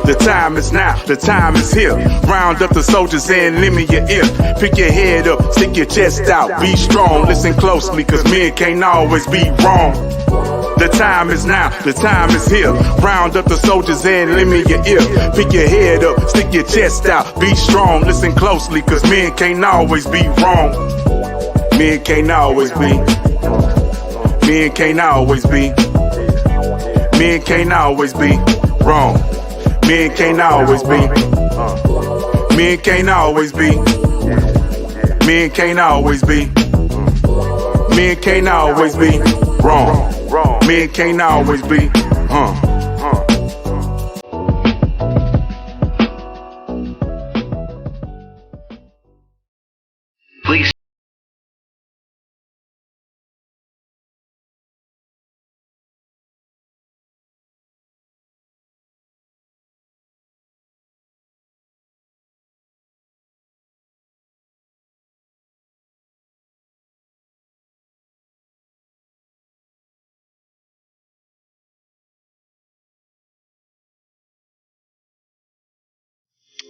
The time is now, the time is here. Round up the soldiers and lend me your ear. Pick your head up, stick your chest out, be strong. Listen closely, cause men can't always be wrong. The time is now, the time is here. Round up the soldiers and lend me your ear. Pick your head up, stick your chest out, be strong. Listen closely, cause men can't always be wrong. Men can't always be. Men can't always be. Men can't always be wrong. Men can't always be. Men can't always be. Men can't always be. Men can't always be wrong. Men can't always be. Please.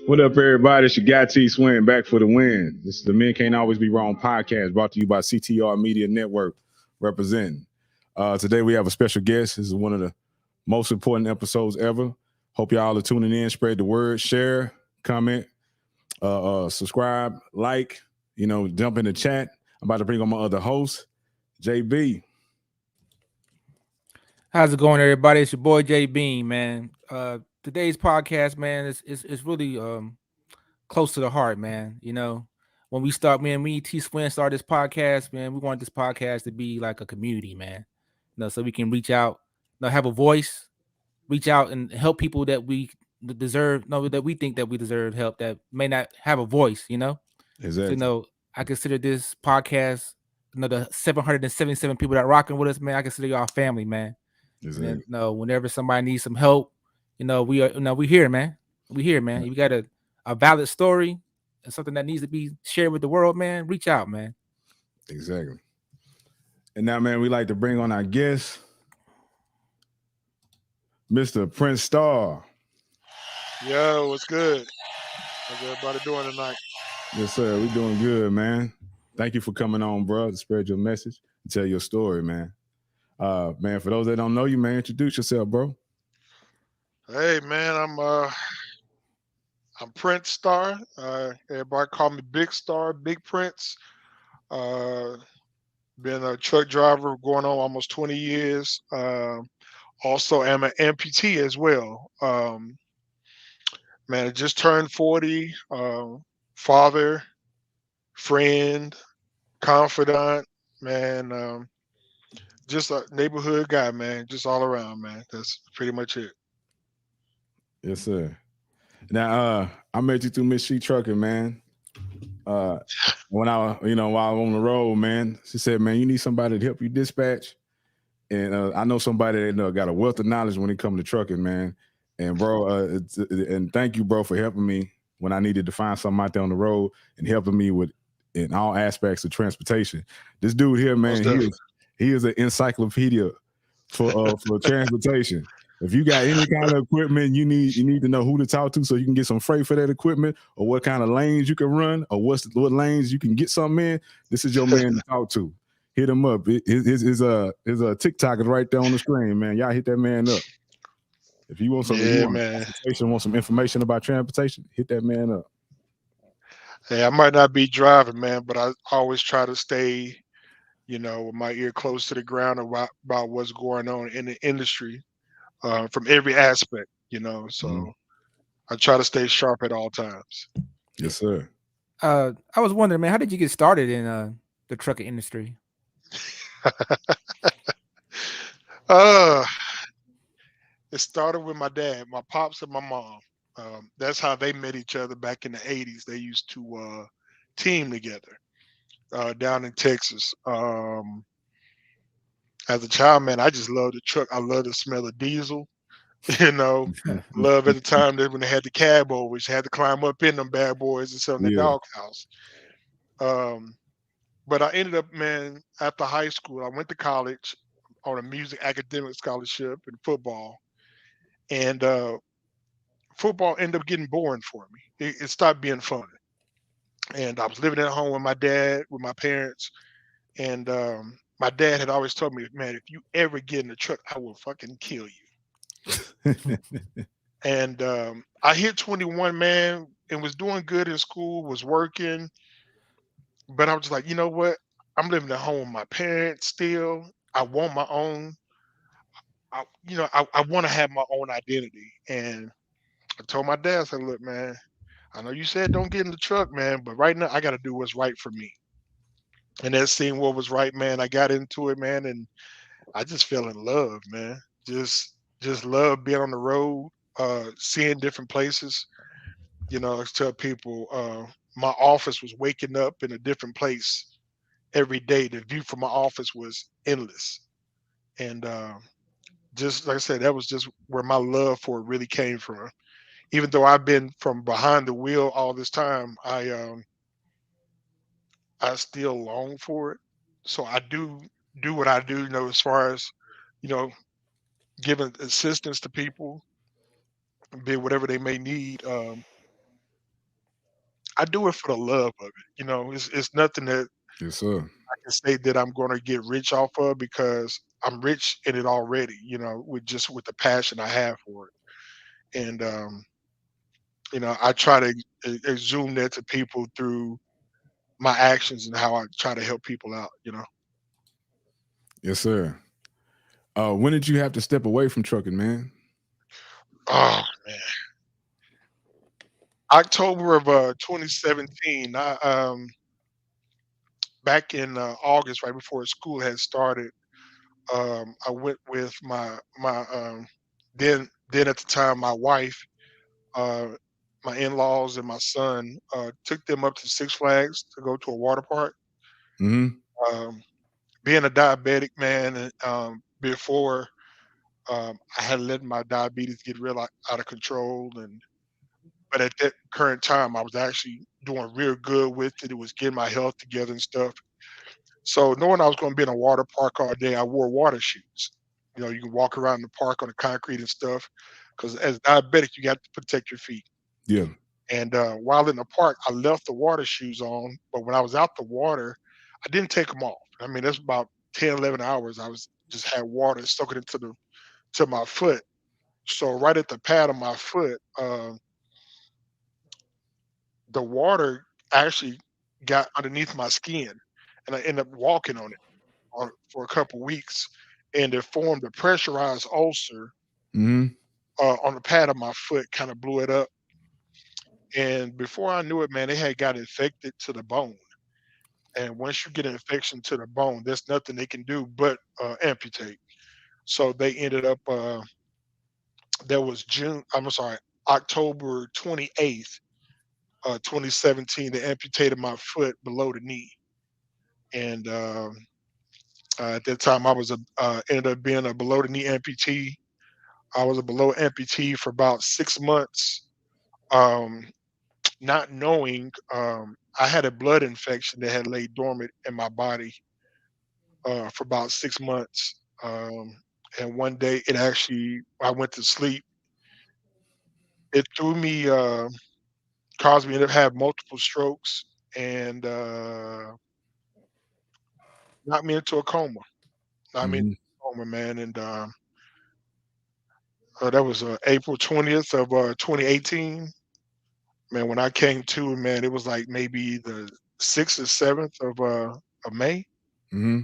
What up, everybody? It's your guy T Swin back for the win. This is the Men Can't Always Be Wrong podcast brought to you by CTR Media Network representing. Today we have a special guest. This is one of the most important episodes ever. Hope y'all are tuning in. Spread the word, share, comment, subscribe, like, jump in the chat. I'm about to bring on my other host, JB. How's it going, everybody? It's your boy JB, man. Today's podcast, man, is really close to the heart, man. When we start, man, me and T Swin started this podcast, man. We want this podcast to be like a community, man. So we can reach out, have a voice, reach out and help people that we deserve, that we think that we deserve help that may not have a voice, Exactly. So, I consider this podcast, the 777 people that rocking with us, man. I consider y'all family, man. Exactly. And, whenever somebody needs some help, we here, man. We here, man. You got a valid story and something that needs to be shared with the world, man. Reach out, man. Exactly. And now, man, we like to bring on our guest, Mr. PrinceStarr. Yo, what's good? How's everybody doing tonight? Yes, sir. We doing good, man. Thank you for coming on, bro, to spread your message and tell your story, man. Man, for those that don't know you, man, introduce yourself, bro. Hey, man, I'm PrinceStarr. Everybody call me Big Star, Big Prince. Been a truck driver going on almost 20 years. Also am an amputee as well. Man, I just turned 40. Father, friend, confidant, man. Just a neighborhood guy, man. Just all around, man. That's pretty much it. Yes, sir. Now, I met you through Miss She Trucking, man. When I, while I'm on the road, man, she said, man, you need somebody to help you dispatch. And I know somebody that got a wealth of knowledge when it comes to trucking, man. And bro, and thank you, bro, for helping me when I needed to find something out there on the road and helping me with in all aspects of transportation. This dude here, man, he is an encyclopedia for transportation. If you got any kind of equipment, you need to know who to talk to so you can get some freight for that equipment, or what kind of lanes you can run, or what lanes you can get something in. This is your man to talk to. Hit him up. His TikTok is right there on the screen, man. Y'all hit that man up. If you want some, want some information about transportation, hit that man up. Hey, I might not be driving, man, but I always try to stay, with my ear close to the ground about what's going on in the industry. From every aspect, so I try to stay sharp at all times. Yes, sir. I was wondering, man, how did you get started in the trucking industry? It started with my dad, my pops and my mom. That's how they met each other back in the 80s. They used to team together down in Texas. As a child, man, I just loved the truck. I love the smell of diesel. Love at the time that when they had the cab overs, you had to climb up in them bad boys and sell in the doghouse. But I ended up, man, after high school, I went to college on a music academic scholarship in football. And football ended up getting boring for me. It stopped being fun. And I was living at home with my dad, with my parents, and my dad had always told me, "Man, if you ever get in the truck, I will fucking kill you." And I hit 21, man, and was doing good in school, was working, but I was just like, you know what? I'm living at home with my parents still. I want my own. I want to have my own identity. And I told my dad, I said, look, man, I know you said don't get in the truck, man, but right now I got to do what's right for me. And that seeing what was right, man, I got into it, man, and I just fell in love, man. Just love being on the road, seeing different places. I tell people my office was waking up in a different place every day. The view from my office was endless. And just like I said, that was just where my love for it really came from. Even though I've been from behind the wheel all this time, I still long for it. So I do what I do, as far as, you know, giving assistance to people, be whatever they may need. I do it for the love of it. It's nothing that Yes, sir. I can say that I'm going to get rich off of, because I'm rich in it already. With the passion I have for it, and I try to exhume that to people through my actions and how I try to help people out. Yes, sir. When did you have to step away from trucking, man? Oh man, October of 2017. Back in August, right before school had started. I went with my then at the time my wife, uh, my in-laws, and my son. Took them up to Six Flags to go to a water park. Mm-hmm. Um, Being a diabetic, man, before, I had let my diabetes get real out of control, and but at that current time, I was actually doing real good with it. It was getting my health together and stuff. So knowing I was going to be in a water park all day, I wore water shoes. You can walk around the park on the concrete and stuff, because as diabetic, you got to protect your feet. Yeah. And while in the park, I left the water shoes on, but when I was out the water, I didn't take them off. I mean, that's about 10, 11 hours. I was just had water soaking into to my foot. So right at the pad of my foot, the water actually got underneath my skin, and I ended up walking on it for a couple weeks, and it formed a pressurized ulcer Mm-hmm. on the pad of my foot, kind of blew it up. And before I knew it, man, it had got infected to the bone. And once you get an infection to the bone, there's nothing they can do but amputate. So they ended up, that was I'm sorry, October 28th, 2017, they amputated my foot below the knee. And at that time, I was ended up being a below the knee amputee. I was a below amputee for about 6 months, um, not knowing I had a blood infection that had laid dormant in my body for about 6 months. And one day, I went to sleep. It threw me, caused me to have multiple strokes, and knocked me into a coma. Knocked me into Mm-hmm. a coma, man. And that was April 20th of 2018. Man, when I came to, man, it was like maybe the 6th or 7th of May, Mm-hmm.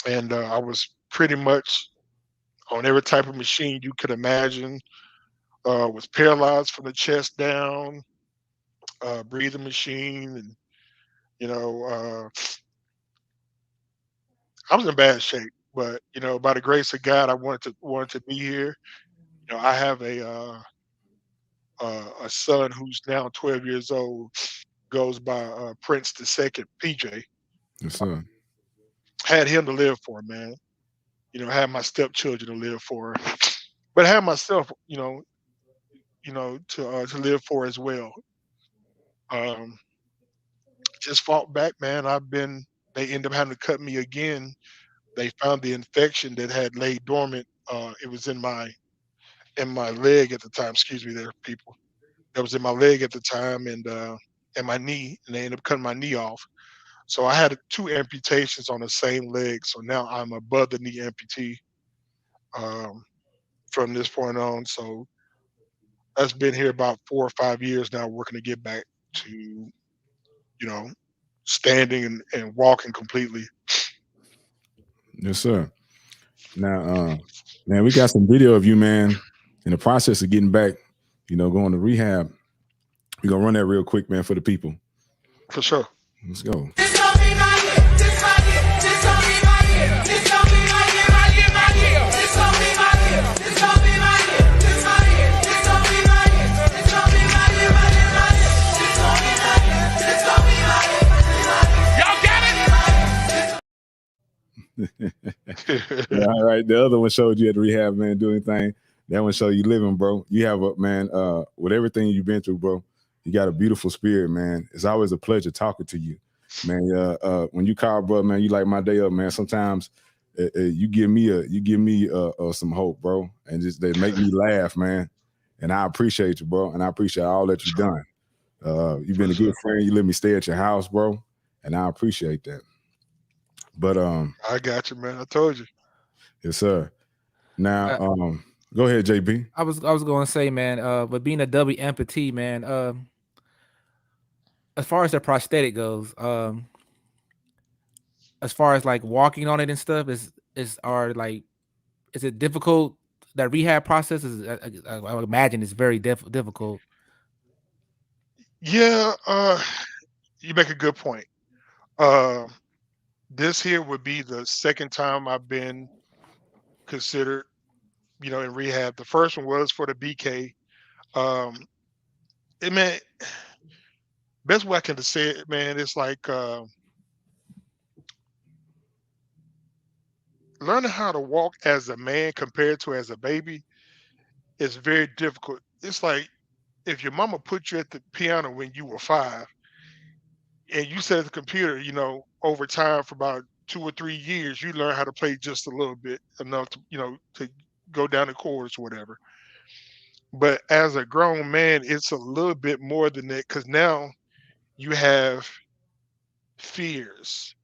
and I was pretty much on every type of machine you could imagine. Was paralyzed from the chest down, breathing machine, and you know, I was in bad shape. But by the grace of God, I wanted to be here. I have a son who's now 12 years old, goes by Prince the Second, PJ. Yes, sir. Had him to live for, man. Had my stepchildren to live for, but had myself, to live for as well. Um, just fought back, man. They ended up having to cut me again. They found the infection that had laid dormant. It was in my leg at the time. Excuse me, there, people. That was in my leg at the time, and my knee, and they ended up cutting my knee off. So I had two amputations on the same leg. So now I'm above the knee amputee um, from this point on. So that's been here about 4 or 5 years now, working to get back to know standing and walking completely. Yes, sir. Now, man, we got some video of you, man, in the process of getting back, going to rehab. We're gonna run that real quick, man, for the people. For sure. Let's go. Yeah, all right. The other one showed you at the rehab, man, doing anything. That one showed you living, bro. You have a man, with everything you've been through, bro. You got a beautiful spirit, man. It's always a pleasure talking to you, man. When you call, bro, man, you light my day up, man. Sometimes you give me some hope, bro, and just they make me laugh, man. And I appreciate you, bro, and I appreciate all that you've done. You've been a good friend. You let me stay at your house, bro, and I appreciate that. But I got you, man. I told you. Yes, sir. Now, go ahead, JB. I was going to say, man, but being a double amputee, man, as far as the prosthetic goes, as far as like walking on it and stuff, is it difficult? That rehab process is, I would imagine, it's very difficult. Yeah, you make a good point. This here would be the second time I've been considered, in rehab. The first one was for the BK. Man, best way I can say it, man, it's like learning how to walk as a man compared to as a baby is very difficult. It's like if your mama put you at the piano when you were 5 and you sat at the computer, over time for about 2 or 3 years, you learn how to play just a little bit enough to, to go down the chords or whatever. But as a grown man, it's a little bit more than that because now you have fears,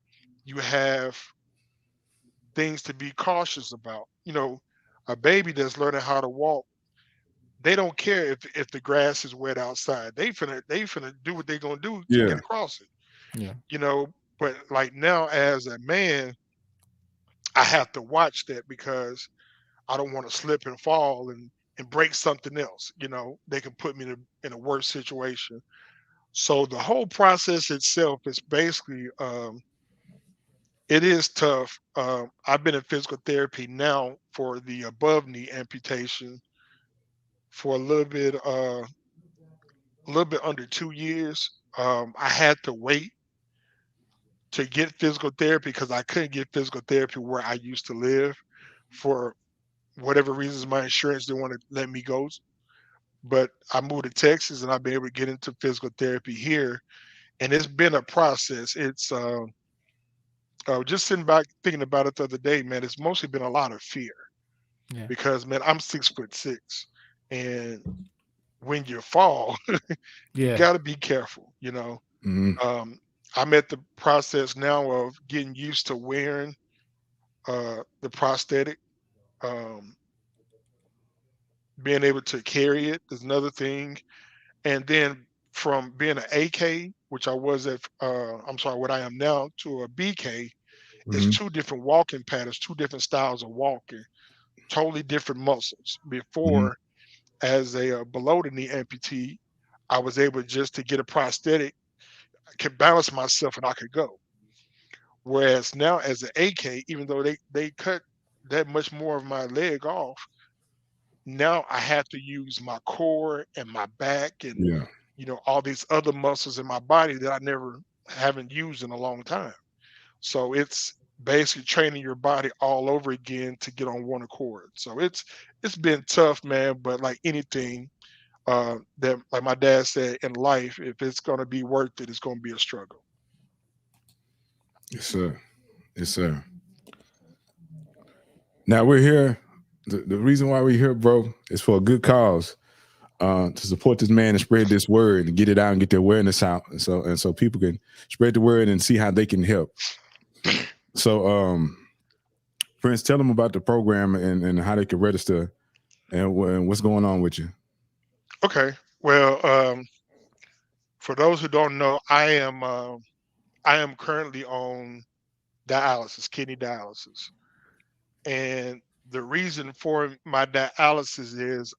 you have things to be cautious about. A baby that's learning how to walk, they don't care if the grass is wet outside. They finna do what they gonna do to get Yeah. across it. Yeah. But like now as a man, I have to watch that because I don't want to slip and fall and break something else. They can put me in a worse situation. So the whole process itself is basically it is tough. I've been in physical therapy now for the above knee amputation for a little bit under 2 years. I had to wait to get physical therapy because I couldn't get physical therapy where I used to live for whatever reasons. My insurance didn't want to let me go, but I moved to Texas and I've been able to get into physical therapy here, and it's been a process. It's just sitting back thinking about it the other day, man. It's mostly been a lot of fear because, man, I'm 6'6", and when you fall, you got to be careful. Mm-hmm. I'm at the process now of getting used to wearing the prosthetic. Being able to carry it is another thing. And then from being an AK, which I was at, I'm sorry, what I am now, to a BK, is Mm-hmm. two different walking patterns, two different styles of walking, totally different muscles. Before, as a below the knee amputee, I was able just to get a prosthetic, I could balance myself and I could go. Whereas now as an AK, even though they cut that much more of my leg off, now I have to use my core and my back and Yeah. all these other muscles in my body that I never haven't used in a long time. So it's basically training your body all over again to get on one accord. So it's been tough, man. But like anything, that like my dad said in life, if it's gonna be worth it, it's gonna be a struggle. Yes, sir. Yes, sir. Now we're here the reason why we're here, bro, is for a good cause. To support this man and spread this word and get it out and get the awareness out, and so people can spread the word and see how they can help. So, Prince, tell them about the program and how they can register and what's going on with you. Okay. Well, for those who don't know, I am currently on dialysis, kidney dialysis, and the reason for my dialysis is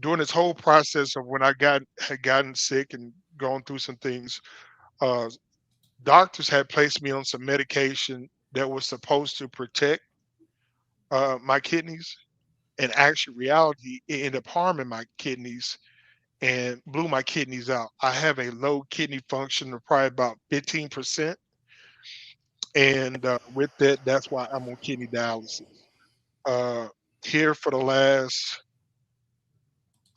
during this whole process of when I had gotten sick and gone through some things. Uh, Doctors had placed me on some medication that was supposed to protect my kidneys, and actually, reality, it ended up harming my kidneys and blew my kidneys out. I have a low kidney function of probably about 15%, and with that, that's why I'm on kidney dialysis. Uh, Here for the last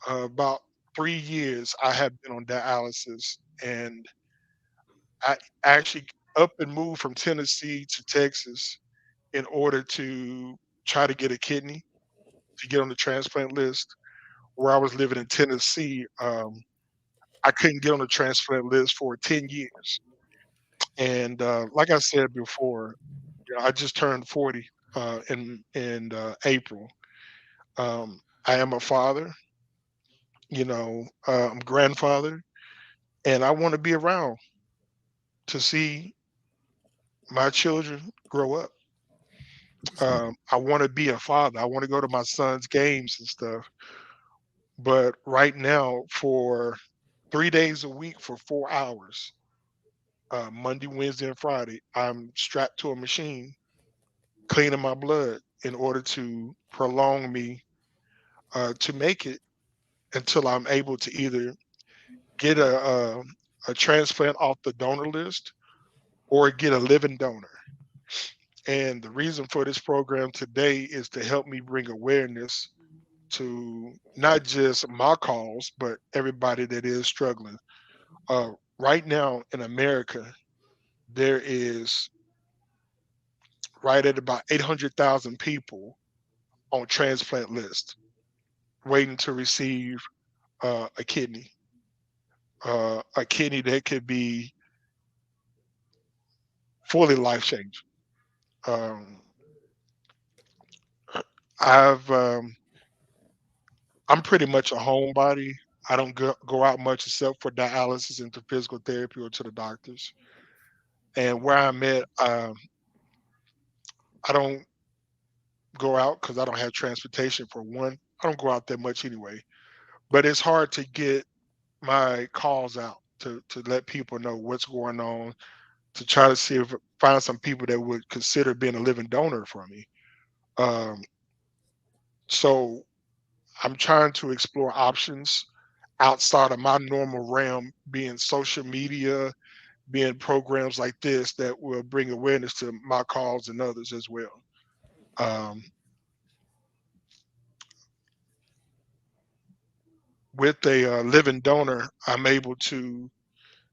about 3 years, I have been on dialysis, and I actually up and moved from Tennessee to Texas in order to try to get a kidney to get on the transplant list. Where I was living in Tennessee, I couldn't get on the transplant list for 10 years. And like I said before, I just turned 40 in April. I am a father, I'm grandfather, and I want to be around to see my children grow up. I want to be a father. I want to go to my son's games and stuff. But right now, for 3 days a week for 4 hours, Monday, Wednesday, and Friday, I'm strapped to a machine cleaning my blood in order to prolong me to make it until I'm able to either get a transplant off the donor list or get a living donor. And the reason for this program today is to help me bring awareness to not just my cause, but everybody that is struggling. Uh, right now in America, there is right at about 800,000 people on transplant list waiting to receive a kidney that could be fully life changing. Um, I've I'm pretty much a homebody. I don't go out much except for dialysis and to physical therapy or to the doctors. And where I'm at, I don't go out because I don't have transportation for one. I don't go out that much anyway. But it's hard to get my calls out to let people know what's going on, to try to see if find some people that would consider being a living donor for me. Um, so I'm trying to explore options outside of my normal realm, being social media, being programs like this that will bring awareness to my cause and others as well. Um, with a living donor, I'm able to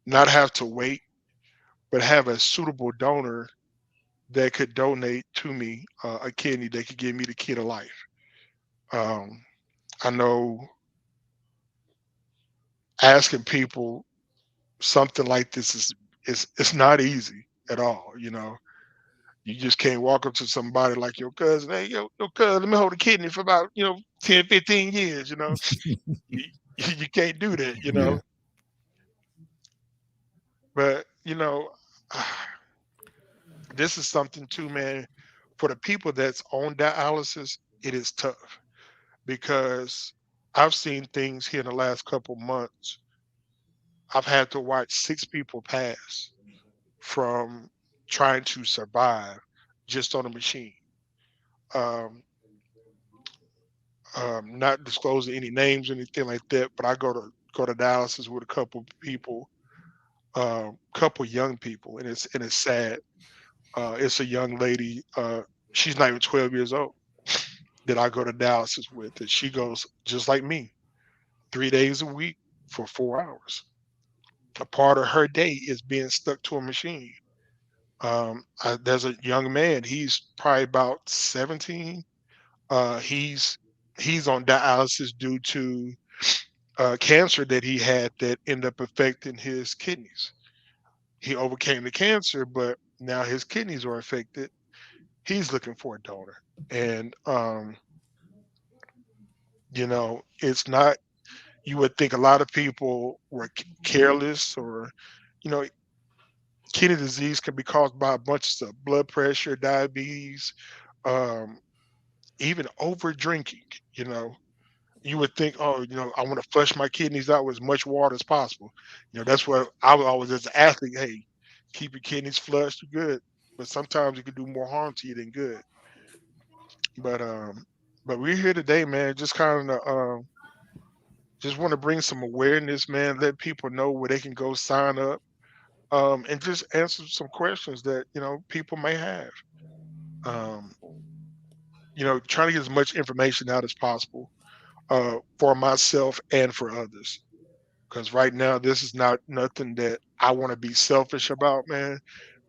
not have to wait, but have a suitable donor that could donate to me a kidney that could give me the key to life. Um, I know asking people something like this is it's not easy at all. You just can't walk up to somebody like your cousin, hey, yo cousin, let me hold a kidney for about 10, 15 years. You, you can't do that. Yeah, But this is something too, man. For the people that's on dialysis, it is tough because I've seen things here in the last couple months. I've had to watch 6 people pass from trying to survive just on a machine. Um, not disclosing any names or anything like that, but I go to dialysis with a couple people, couple young people, and it's sad. It's a young lady. She's not even 12 years old that I go to dialysis with, and she goes just like me, 3 days a week for 4 hours. A part of her day is being stuck to a machine. There's a young man. He's probably about 17. He's on dialysis due to cancer that he had that ended up affecting his kidneys. He overcame the cancer, but now his kidneys are affected. He's looking for a donor, and it's not. You would think a lot of people were careless, or you know, kidney disease can be caused by a bunch of stuff: blood pressure, diabetes, um, even over drinking. You know, you would think, oh, I want to flush my kidneys out with as much water as possible. That's what I was always as an athlete. Hey, keep your kidneys flushed, you're good. But sometimes it can do more harm to you than good. But we're here today, man. Just kind of just want to bring some awareness, man. Let people know where they can go sign up, and just answer some questions that people may have. Um, trying to get as much information out as possible for myself and for others. Because right now, this is not nothing that I want to be selfish about, man.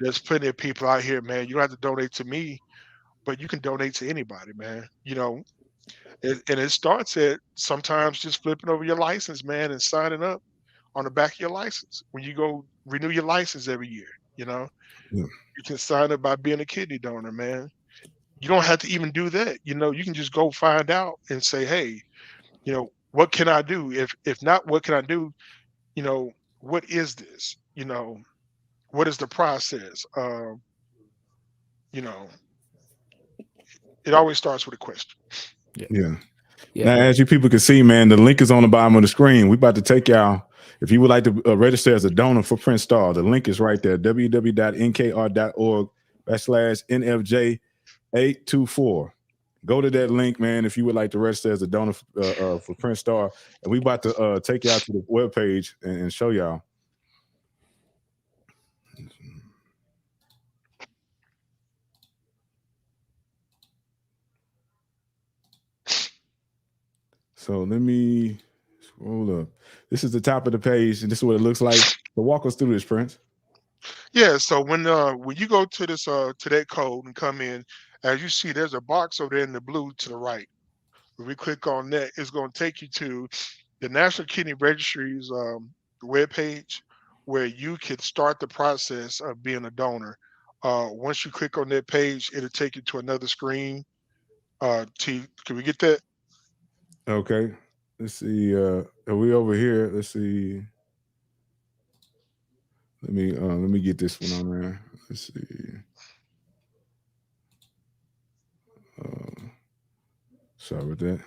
There's plenty of people out here, man. You don't have to donate to me, but you can donate to anybody, man. And it starts at sometimes just flipping over your license, man, and signing up on the back of your license when you go renew your license every year. You know, Yeah. you can sign up by being a kidney donor, man. You don't have to even do that. You can just go find out and say, hey, what can I do? If not, what can I do? you know, what is this? What is the process? You know, it always starts with a question. Yeah. Yeah. Now, as you people can see, man, the link is on the bottom of the screen. We about to take y'all. If you would like to register as a donor for PrinceStarr, the link is right there, www.nkr.org/NFJ824. Go to that link, man, if you would like to register as a donor for PrinceStarr. And we about to take y'all to the webpage and show y'all. So let me scroll up. This is the top of the page, and this is what it looks like. So walk us through this, Prince. Yeah. So when you go to this to that code and come in, as you see, there's a box over there in the blue to the right. When we click on that, it's going to take you to the National Kidney Registry's webpage, where you can start the process of being a donor. Once you click on that page, it'll take you to another screen. Can we get that? Okay. Let's see. Are we over here? Let's see. Let me get this one on there. Let's see. Uh, sorry about that.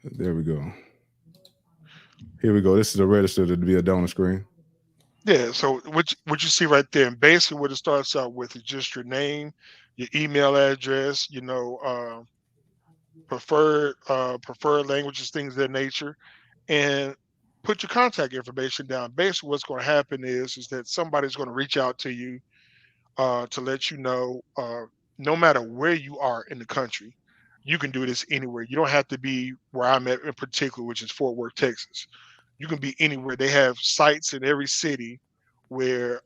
There we go. Here we go. This is a register to be a donor screen. Yeah, so what you see right there, and basically what it starts out with is just your name, your email address, preferred languages, things of that nature, and put your contact information down. Basically, what's going to happen is that somebody's going to reach out to you to let you know, no matter where you are in the country, you can do this anywhere. You don't have to be where I'm at in particular, which is Fort Worth, Texas. You can be anywhere. They have sites in every city where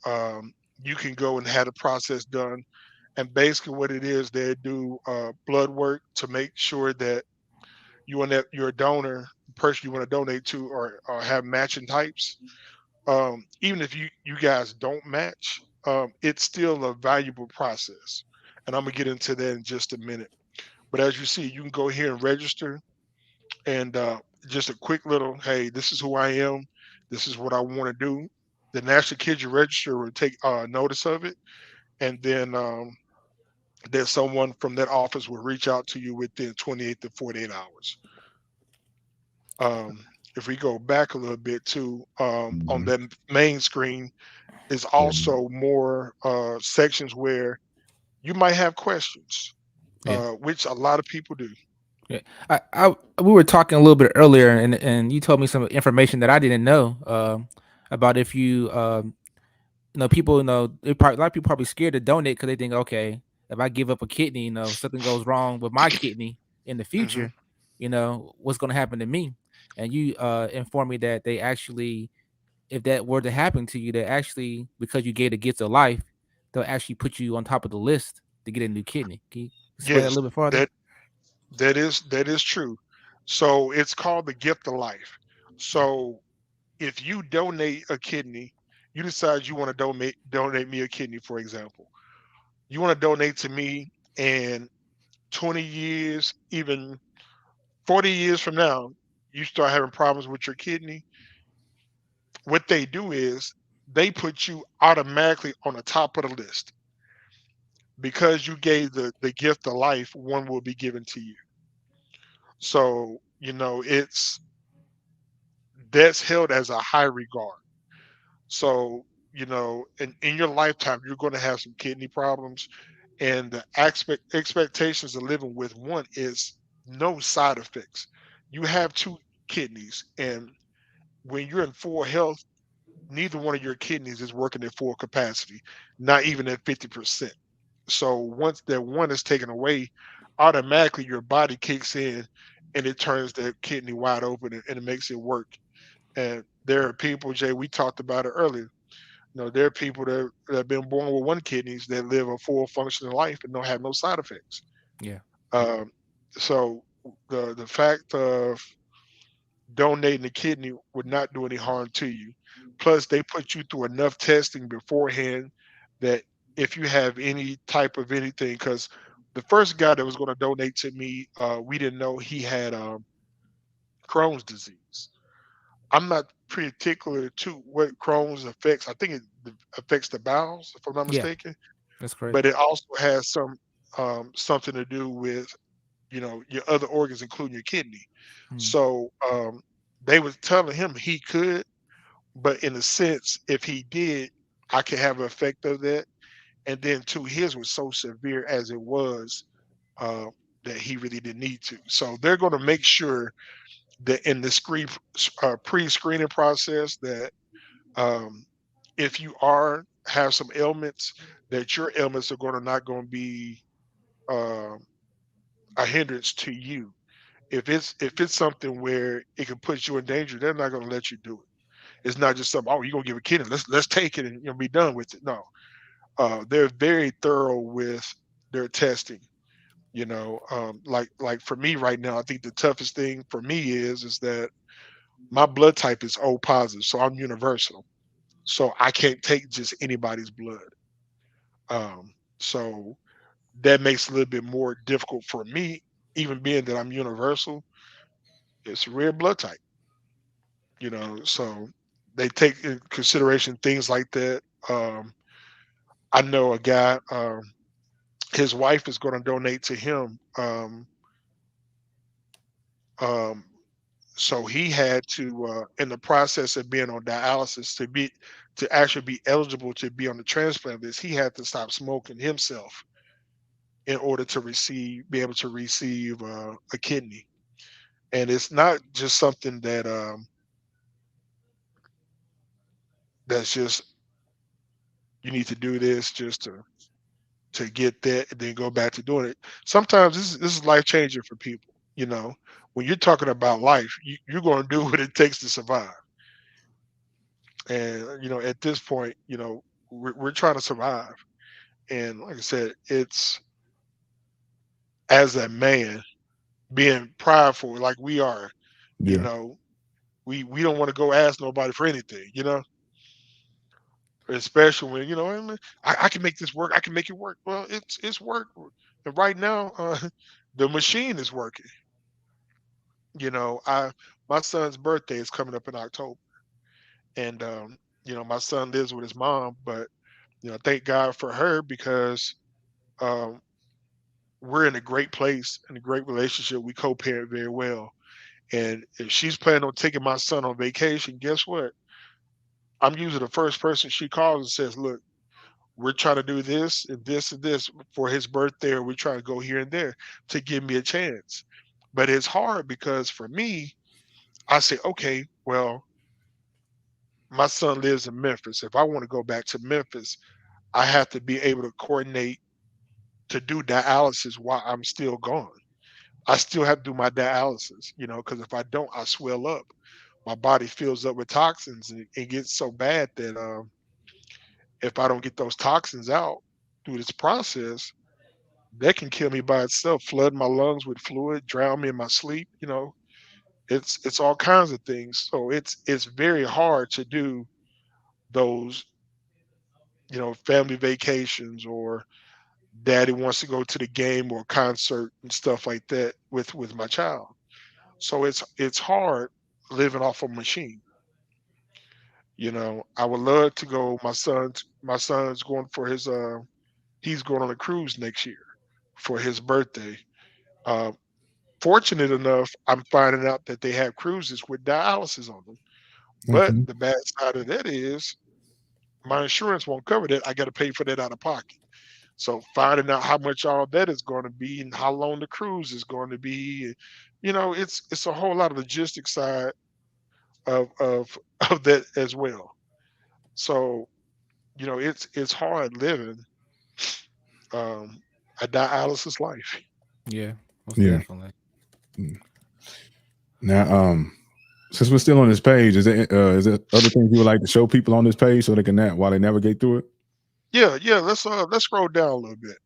you can go and have the process done. And basically, what it is, they do blood work to make sure that you and that your donor, the person you want to donate to, or have matching types. Even if you guys don't match, it's still a valuable process. And I'm gonna get into that in just a minute. But as you see, you can go here and register, and just a quick little, hey, this is who I am, this is what I want to do. The National Kidney Register will take notice of it, and then there's someone from that office will reach out to you within 28 to 48 hours. If we go back a little bit too, on Mhm. that main screen is also more sections where you might have questions, Yeah. which a lot of people do. Yeah. We were talking a little bit earlier, and you told me some information that I didn't know about if you people a lot of people probably scared to donate because they think, okay, if I give up a kidney, something goes wrong with my kidney in the Hmm. future, what's going to happen to me? And you informed me that they actually, if that were to happen to you, they actually, because you gave the gift of life, they'll actually put you on top of the list to get a new kidney. Explain that a Yes, little bit further. that that is true. So it's called the gift of life. So if you donate a kidney, you decide you want to donate me a kidney, for example. You want to donate to me, and 20 years, even 40 years from now, you start having problems with your kidney. What they do is they put you automatically on the top of the list because you gave the gift of life. One will be given to you. So it's that's held as a high regard. So in your lifetime, you're going to have some kidney problems, and the expectations of living with one is no side effects. You have two kidneys, and when you're in full health, neither one of your kidneys is working at full capacity, not even at 50%. So once that one is taken away, automatically your body kicks in and it turns the kidney wide open, and it makes it work. And there are people, Jay, we talked about it earlier. There are people that have been born with one kidneys that live a full functioning life and don't have no side effects. Yeah. Um, so the fact of donating a kidney would not do any harm to you. Plus, they put you through enough testing beforehand that if you have any type of anything, because the first guy that was going to donate to me, we didn't know he had Crohn's disease. I'm not particular to what Crohn's affects. I think it affects the bowels, if I'm not Yeah. mistaken, That's correct. but it also has something to do with your other organs, including your kidney. Mm. So they was telling him he could, but in a sense, if he did, I could have an effect of that. And then two, his was so severe as it was uh, that he really didn't need to. So they're going to make sure that in the pre-screening process that um, if you are have some ailments, that your ailments are going to not going to be uh, a hindrance to you. If it's something where it can put you in danger, they're not going to let you do it. It's not just something. Oh, you're gonna give a kidney. Let's take it and be done with it. No, they're very thorough with their testing. Like for me right now, I think the toughest thing for me is that my blood type is O positive, so I'm universal. So I can't take just anybody's blood. So that makes it a little bit more difficult for me, even being that I'm universal. It's a rare blood type. So they take in consideration things like that. I know a guy, his wife is going to donate to him. Um, so he had to, in the process of being on dialysis, to actually be eligible to be on the transplant list, he had to stop smoking himself in order to be able to receive a kidney. And it's not just something that's just you need to do this just to get that and then go back to doing it. Sometimes this is life changing for people. You know, when you're talking about life, you're going to do what it takes to survive. And at this point, we're trying to survive. And like I said, it's as a man being prideful, like we are. You Yeah. know, we don't want to go ask nobody for anything. Especially when I can make this work. I can make it work. Well, it's work. And right now, the machine is working. I my son's birthday is coming up in October, and my son lives with his mom, but thank God for her because um, we're in a great place and a great relationship. We co-parent very well, and if she's planning on taking my son on vacation, guess what? I'm usually the first person she calls and says, "Look, we're trying to do this and this and this for his birthday, or we're trying to go here and there to give me a chance." But it's hard because for me, I say, okay, well, my son lives in Memphis. If I want to go back to Memphis, I have to be able to coordinate to do dialysis while I'm still gone. I still have to do my dialysis, because if I don't, I swell up. My body fills up with toxins, and it gets so bad that if I don't get those toxins out through this process, that can kill me by itself, flood my lungs with fluid, drown me in my sleep. It's all kinds of things. So it's very hard to do those, family vacations, or daddy wants to go to the game or concert and stuff like that with my child. So it's hard living off a machine. I would love to go. My son's going for his he's going on a cruise next year for his birthday. Uh, Fortunate enough, I'm finding out that they have cruises with dialysis on them. But Mhm. the bad side of that is my insurance won't cover that. I got to pay for that out of pocket. So finding out how much all that is going to be and how long the cruise is going to be, it's a whole lot of logistics side of of that as well. So it's hard living um, a dialysis life. Yeah, most Yeah. definitely. Mm. Now, since we're still on this page, is there other things you would like to show people on this page so they can while they navigate through it? Yeah, yeah. Let's scroll down a little bit.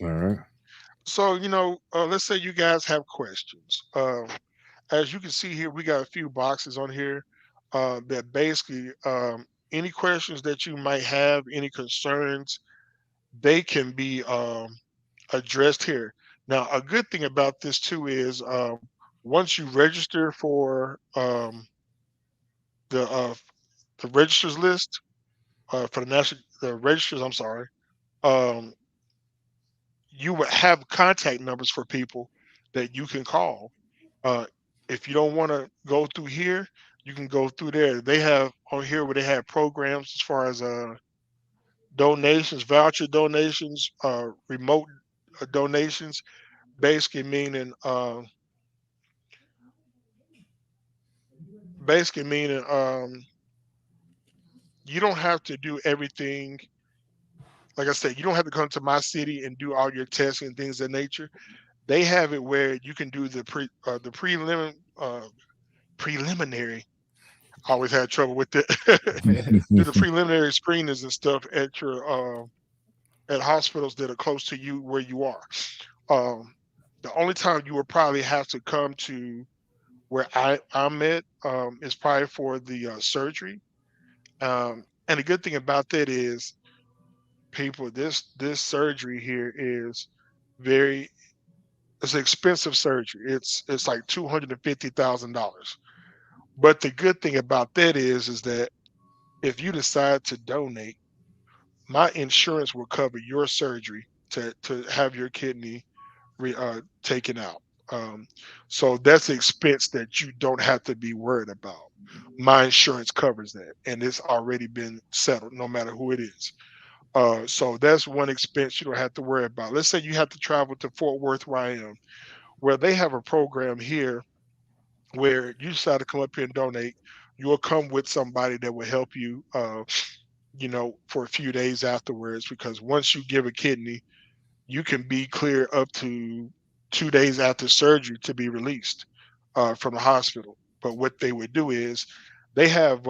All right. So let's say you guys have questions. As you can see here, we got a few boxes on here that basically any questions that you might have, any concerns, they can be addressed here. Now, a good thing about this too is once you register for the registers list for the registers, I'm sorry, um, you would have contact numbers for people that you can call. Uh, if you don't want to go through here, you can go through there. They have on here where they have programs as far as donations, voucher donations, remote donations, basically meaning basically meaning you don't have to do everything. Like I said, you don't have to come to my city and do all your testing and things of that nature. They have it where you can do the preliminary. I always had trouble with it. Do the preliminary screenings and stuff at your at hospitals that are close to you where you are. Um, the only time you will probably have to come to where I'm at is probably for the surgery. And the good thing about that is, people, this surgery here is very it's an expensive surgery. It's like $250,000. But the good thing about that is that if you decide to donate, my insurance will cover your surgery to have your kidney taken out. Um, so that's an expense that you don't have to be worried about. My insurance covers that, and it's already been settled, no matter who it is. So that's one expense you don't have to worry about. Let's say you have to travel to Fort Worth, where I am, where they have a program here where you decide to come up here and donate. You will come with somebody that will help you, for a few days afterwards, because once you give a kidney, you can be clear up to 2 days after surgery to be released from the hospital. But what they would do is they have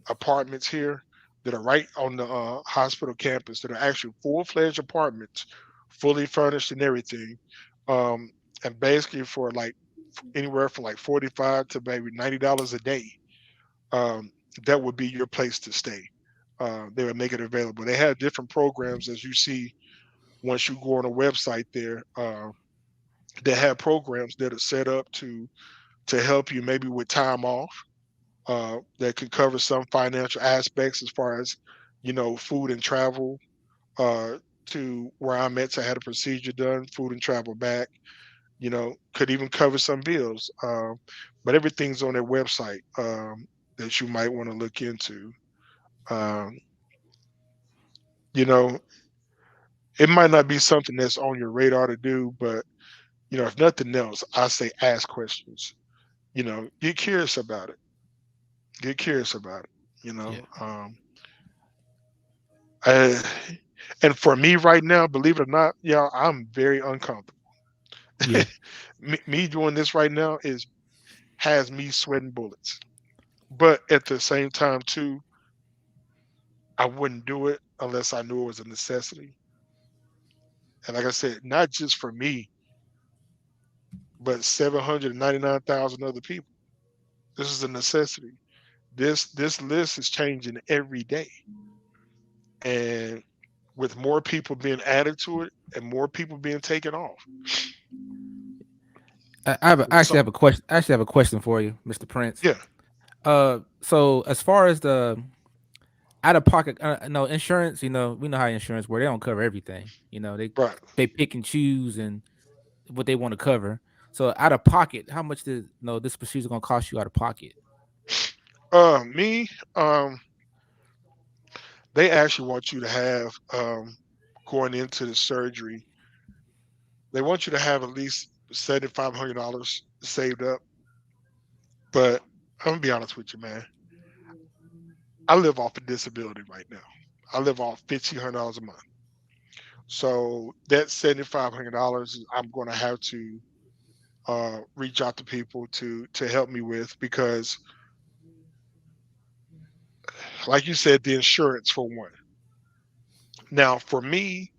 apartments here that are right on the hospital campus that are actually full-fledged apartments, fully furnished and everything. Um, and basically for like anywhere from like 45 to maybe $90 a day, um, that would be your place to stay. They would make it available. They have different programs, as you see once you go on a website there, that have programs that are set up to help you maybe with time off, that could cover some financial aspects as far as food and travel uh, to where I'm at to have a procedure done, food and travel back. Could even cover some bills. But everything's on their website that you might want to look into. Um, you know, it might not be something that's on your radar to do, but if nothing else, I say ask questions. Get curious about it. Get curious about it. You Yeah, know, I, and for me right now, believe it or not, I'm very uncomfortable. yeah, Me doing this right now is has me sweating bullets. But at the same time, too, I wouldn't do it unless I knew it was a necessity. And like I said, not just for me, but 799,000 other people. This is a necessity. This list is changing every day, and with more people being added to it and more people being taken off. I So actually have a question. I actually have a question for you, Mr. Prince. yeah, So as far as the out of pocket, no insurance. We know how insurance works. They don't cover everything. right. They pick and choose and what they want to cover. So out of pocket, how much did this procedure gonna cost you out of pocket? Me, they actually want you to have going into the surgery. They want you to have at least $7,500 saved up. But I'm gonna be honest with you, man. I live off of disability right now. I live off $1,500 a month. So that $7,500 I'm going to have to reach out to people to help me with because, like you said, the insurance for one. Now, for me,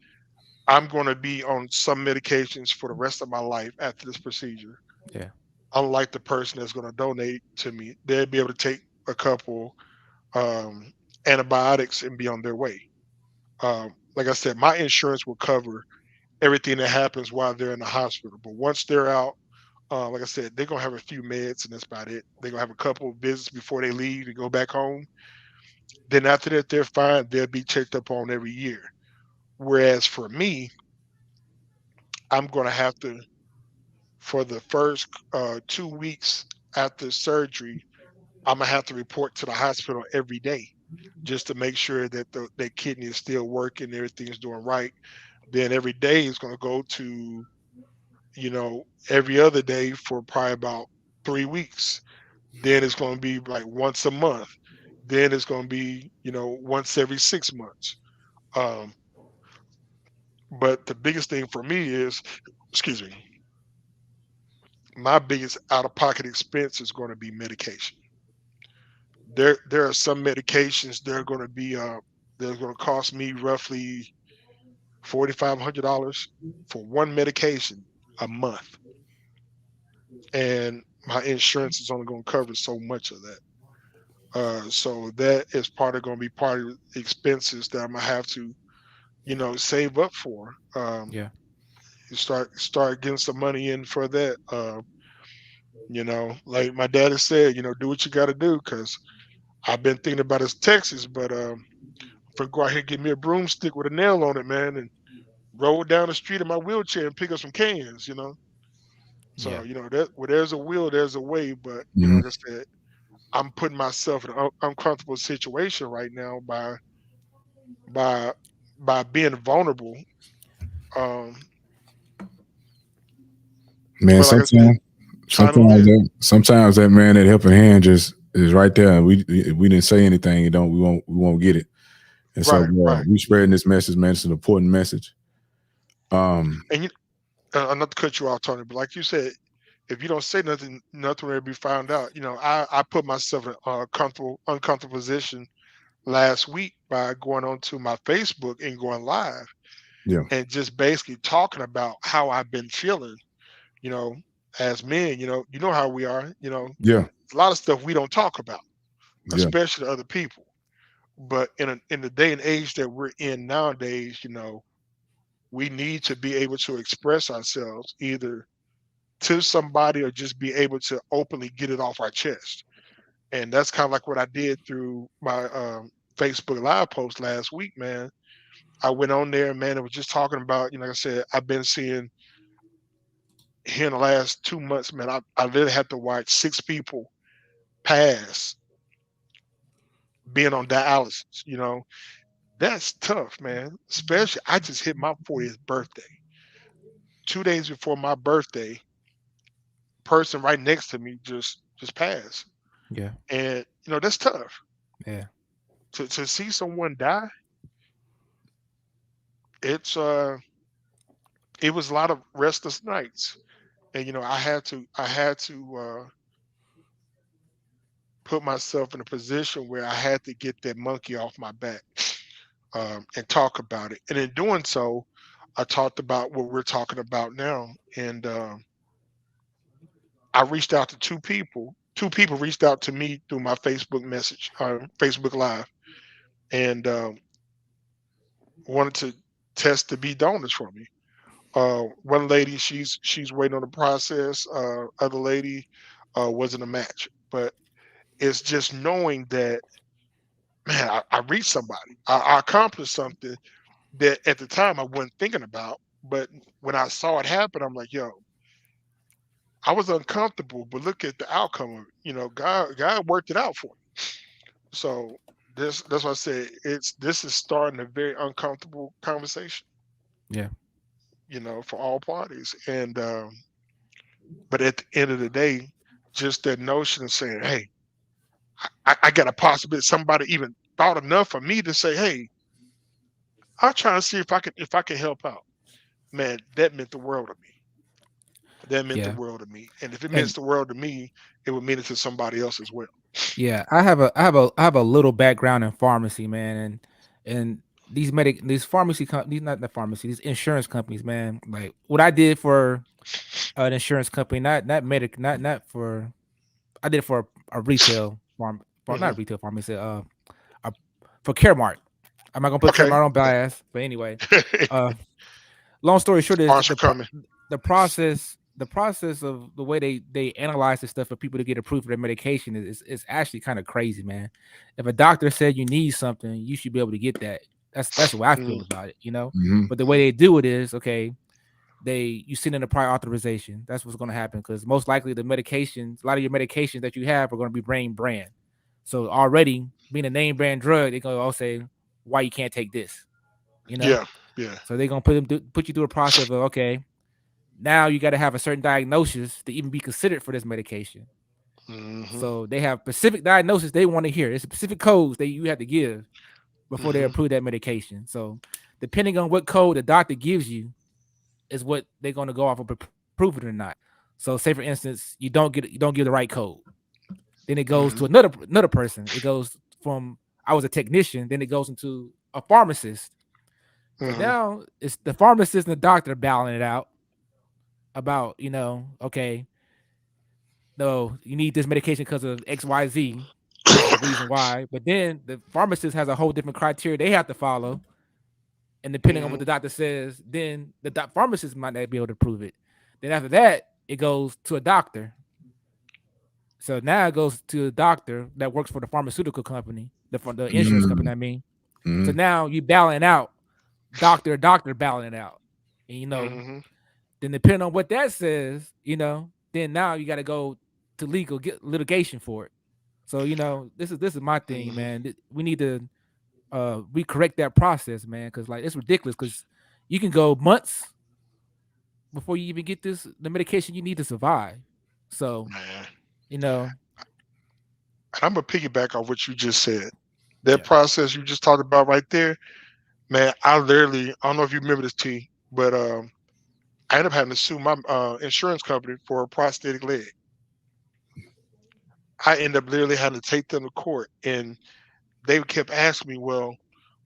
I'm going to be on some medications for the rest of my life after this procedure. Yeah, Unlike the person that's going to donate to me, they'll be able to take a couple um, antibiotics and be on their way. Like I said, my insurance will cover everything that happens while they're in the hospital. But once they're out, like I said, they're gonna have a few meds and that's about it. They're gonna have a couple of visits before they leave to go back home. Then after that, they're fine. They'll be checked up on every year. Whereas for me, I'm gonna have to for the first 2 weeks after surgery, I'm gonna have to report to the hospital every day just to make sure that that kidney is still working, everything's doing right. Then every day is gonna go to every other day for probably about 3 weeks. Then it's going to be like once a month. Then it's going to be, once every 6 months. Um, but the biggest thing for me is, excuse me, my biggest out of pocket expense is going to be medication. There are some medications they're going to be they're going to cost me roughly $4,500 for one medication a month, and my insurance is only going to cover so much of that. So that is part of going to be part of the expenses that I'm gonna have to, save up for. yeah, You start getting some money in for that. Like my daddy said, do what you got to do because I've been thinking about this Texas, but for go out here and get me a broomstick with a nail on it, man, and roll down the street in my wheelchair and pick up some cans. So yeah, that where there's a will, there's a way. But Mhm. like I said, I'm putting myself in an uncomfortable situation right now by by being vulnerable. Um, Man, but like I said, time to live. sometimes that man, that helping hand just is right there. We didn't say anything. You don't. We won't get it. And so Right, right. we spreading this message, man. It's an important message. Um, And not to cut you off, Tony, but like you said, if you don't say nothing, nothing will be found out. I put myself in a uncomfortable position last week by going onto my Facebook and going live yeah, and just basically talking about how I've been feeling. You know, as men, you know how we are. yeah, A lot of stuff we don't talk about, yeah, especially to other people. But in the day and age that we're in nowadays, we need to be able to express ourselves either to somebody or just be able to openly get it off our chest. And that's kind of like what I did through my Facebook Live post last week, man. I went on there, man, and was just talking about, like I said, I've been seeing here in the last 2 months, man, I literally had to watch 6 people pass being on dialysis. That's tough, man. Especially I just hit my 40th birthday. 2 days before my birthday, person right next to me just passed. yeah, And that's tough. yeah, To see someone die, it's it was a lot of restless nights. And I had to put myself in a position where I had to get that monkey off my back and talk about it. And in doing so, I talked about what we're talking about now, and I reached out to two people. Two people reached out to me through my Facebook message, Facebook Live, and wanted to test to be donors for me. One lady, she's waiting on the process. Other lady wasn't a match, but it's just knowing that, man, I reached somebody. I accomplished something that at the time I wasn't thinking about, but when I saw it happen, I'm like, yo, I was uncomfortable, but look at the outcome of it. God worked it out for me. So that's why I said this is starting a very uncomfortable conversation, Yeah. for all parties. And but at the end of the day, just that notion of saying, hey, I got a possibility somebody even thought enough for me to say, hey, I'll try to see if I can help out. Man, that meant the world to me. That meant the Yeah. world to me. And if it means And the world to me, it would mean it to somebody else as well. yeah, I have a little background in pharmacy, man, and these pharmacy these not the pharmacy, these insurance companies, man. Like what I did for an insurance company, not medic, not for I did it for a retail Hmm. not retail pharmacy, a, for Caremark. I'm not gonna put Okay. Caremark on blast, but anyway, uh, long story short is Sponsor coming. the process of the way they analyze this stuff for people to get approved for their medication is actually kind of crazy, man. If a doctor said you need something, you should be able to get that. That's the way I feel Mm, about it, you know. Mhm. But the way they do it is okay. You send in a prior authorization. That's what's going to happen because most likely the medications, a lot of your medications that you have are going to be name brand. So already being a name brand drug, they're going to all say why you can't take this, you know. yeah. Yeah. So they're gonna put you through a process of okay, now you got to have a certain diagnosis to even be considered for this medication. Hmm. So they have specific diagnosis they want to hear. There's specific codes that you have to give before they Hmm. approve that medication. So depending on what code the doctor gives you is what they're gonna go off of approve it or not. So say for instance, you don't give the right code. Then it goes Hmm. to another person. It goes from I was a technician, then it goes into a pharmacist. So Hmm. now it's the pharmacist and the doctor battling it out about, okay, no, you need this medication because of XYZ. This is the reason why. But then the pharmacist has a whole different criteria they have to follow. And depending on what Hmm. the doctor says, then the pharmacist might not be able to prove it. Then after that, it goes to a doctor. So now it goes to a doctor that works for the pharmaceutical company, the insurance company, Mhm. I mean. So Mhm. now you battling out, doctor battling out. And Hmm. then depending on what that says, then now you got to go to legal get litigation for it. So this is my thing, Hmm. man. We need to recorrect that process, man, because like it's ridiculous. Because you can go months before you even get the medication you need to survive. So Man. you know, And I'm gonna piggyback on what you just said. That yeah, process you just talked about right there, man. I don't know if you remember this, T, but I ended up having to sue my insurance company for a prosthetic leg. I ended up literally having to take them to court, and they kept asking me, well,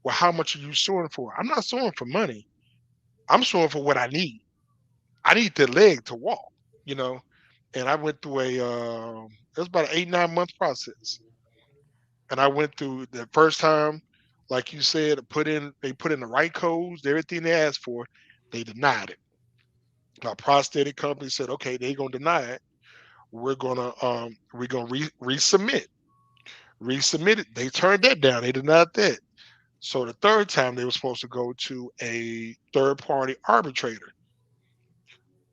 how much are you suing for? I'm not suing for money. I'm suing for what I need. I need the leg to walk, you know. And I went through it was about an 8 9 month process, and I went through the first time, like you said, they put in the right codes, everything they asked for, they denied it. My prosthetic company said, okay, they're gonna deny it. We're gonna resubmit it. They turned that down. They denied that. So the third time they were supposed to go to a third party arbitrator.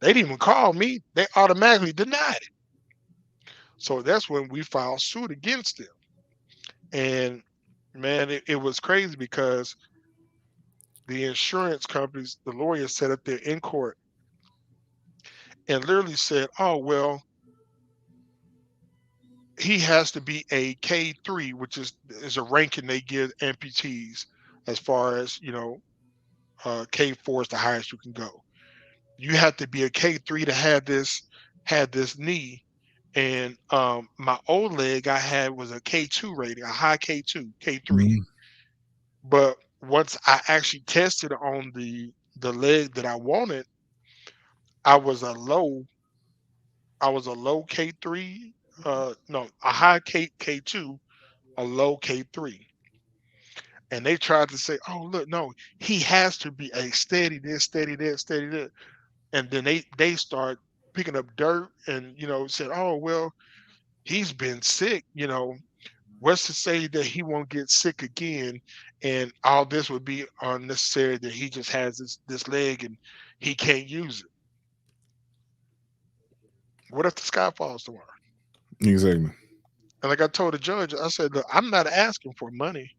They didn't even call me. They automatically denied it. So that's when we filed suit against them. And man, it was crazy because the insurance companies, the lawyers set up there in court and literally said, oh, well, he has to be a K3, which is a ranking they give amputees as far as, K4 is the highest you can go. You have to be a K3 to have this knee. And my old leg I had was a K2 rating, a high K2, K3. Mhm. But once I actually tested on the the leg that I wanted, I was a low, I was a low K3, no, a high K2, a low K3. And they tried to say, oh look, no, he has to be a steady this, steady that, steady that. And then they start picking up dirt and said, oh well, he's been sick, what's to say that he won't get sick again, and all this would be unnecessary, that he just has this leg and he can't use it. What if the sky falls tomorrow? Exactly. And like I told the judge, I said, look, I'm not asking for money.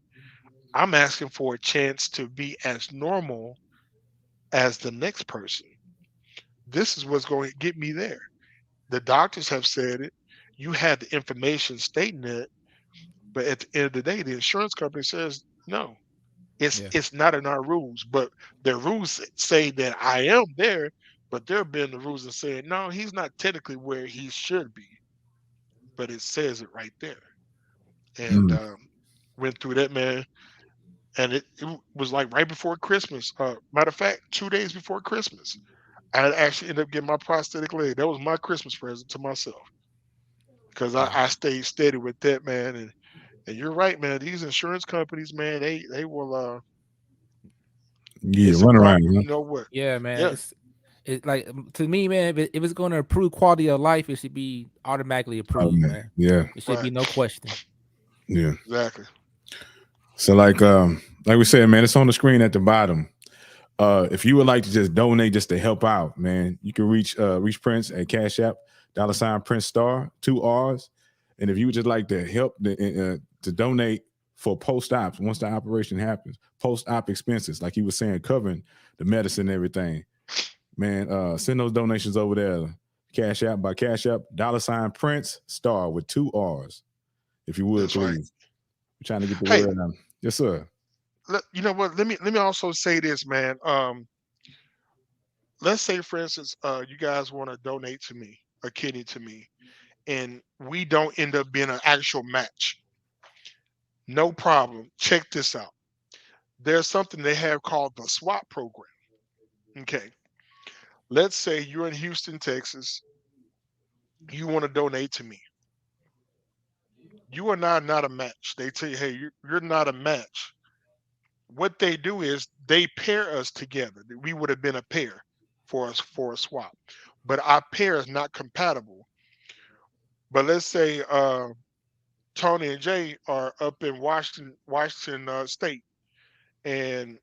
I'm asking for a chance to be as normal as the next person. This is what's going to get me there. The doctors have said it. You had the information stating it, but at the end of the day, the insurance company says no. Yeah. It's not in our rules, but the rules say that I am there, but there have been the rules that say no, he's not technically where he should be, but it says it right there. And Mm. went through that, man, and it was like right before Christmas. Matter of fact, 2 days before Christmas, I actually ended up getting my prosthetic leg. That was my Christmas present to myself, because Wow. I stayed steady with that, man. And you're right, man. These insurance companies, man, they will Yeah, it's a run around, problem. huh? You know what? Yeah, man. Yeah, It's like to me, man. If it's going to improve quality of life, it should be automatically Oh approved, man, man. yeah, It should be right. no question. yeah. Exactly. So like we said, man, it's on the screen at the bottom. If you would like to just donate just to help out, man, you can reach Prince at Cash App, $PrinceStarr, 2 R's. And if you would just like to help to donate for post-ops, once the operation happens, post-op expenses, like he was saying, covering the medicine and everything, man, send those donations over there. Cash App by Cash App, $PrinceStarr with 2 R's. If you would, That's right. please. We're trying to get the Hey, word out. Yes, sir. you know what? Let me also say this, man. Let's say, for instance, you guys want to donate to me a kidney to me, and we don't end up being an actual match. No problem. Check this out. There's something they have called the swap program. Okay. Let's say you're in Houston, Texas. You want to donate to me. You are not a match. They tell you, hey, you're not a match. What they do is they pair us together. We would have been a pair for us for a swap, but our pair is not compatible. But let's say Tony and Jay are up in Washington State, and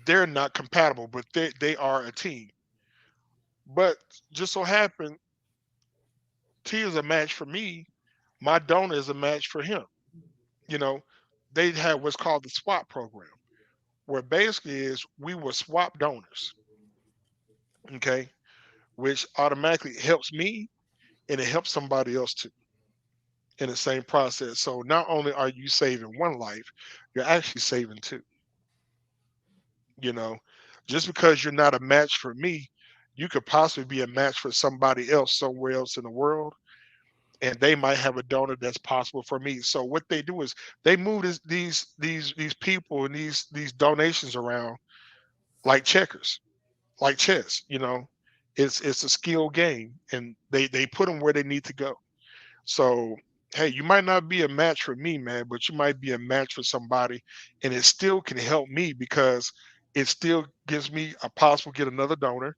they're not compatible, but they are a team. But just so happen T is a match for me. My donor is a match for him. You know, they have what's called the swap program, where basically is we were swap donors. Okay, which automatically helps me and it helps somebody else too in the same process. So not only are you saving one life, you're actually saving two. You know, just because you're not a match for me, you could possibly be a match for somebody else somewhere else in the world, and they might have a donor that's possible for me. So what they do is they move these people and these donations around like checkers, like chess. It's a skill game, and they put them where they need to go. So, hey, you might not be a match for me, man, but you might be a match for somebody, and it still can help me because it still gives me a possible get another donor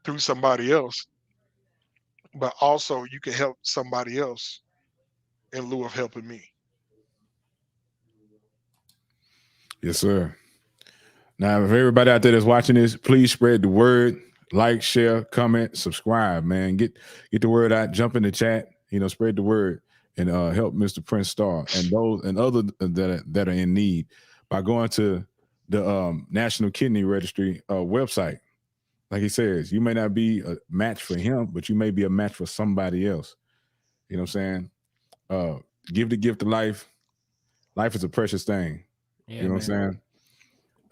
through somebody else, but also you can help somebody else in lieu of helping me. Yes, sir. Now, if everybody out there that's watching this, please spread the word, like, share, comment, subscribe, man. Get the word out, jump in the chat, spread the word and help Mr. PrinceStarr and those and other that are in need by going to the National Kidney Registry website. Like he says, you may not be a match for him, but you may be a match for somebody else. You know what I'm saying? Give the gift of life. Life is a precious thing. Yeah, You know what man.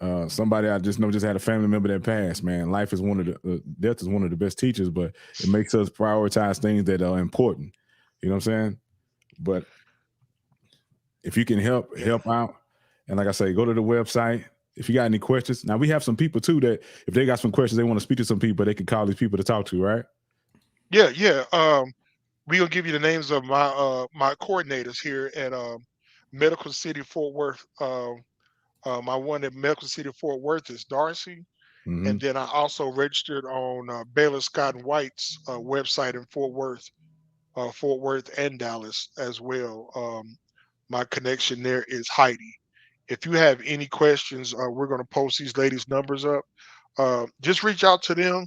I'm saying? Somebody I just know just had a family member that passed. Man, life is one of the death is one of the best teachers, but it makes us prioritize things that are important. You know what I'm saying? But if you can help Yeah. out, and like I say, go to the website, if you got any questions. Now we have some people too that if they got some questions, they want to speak to some people, they can call these people to talk to, right? Yeah. We're gonna give you the names of my coordinators here at Medical City Fort Worth. My one at Medical City Fort Worth is Darci, and then I also registered on Baylor Scott and White's website in Fort Worth and Dallas as well. My connection there is Heidi. If you have any questions, we're going to post these ladies' numbers up. Just reach out to them.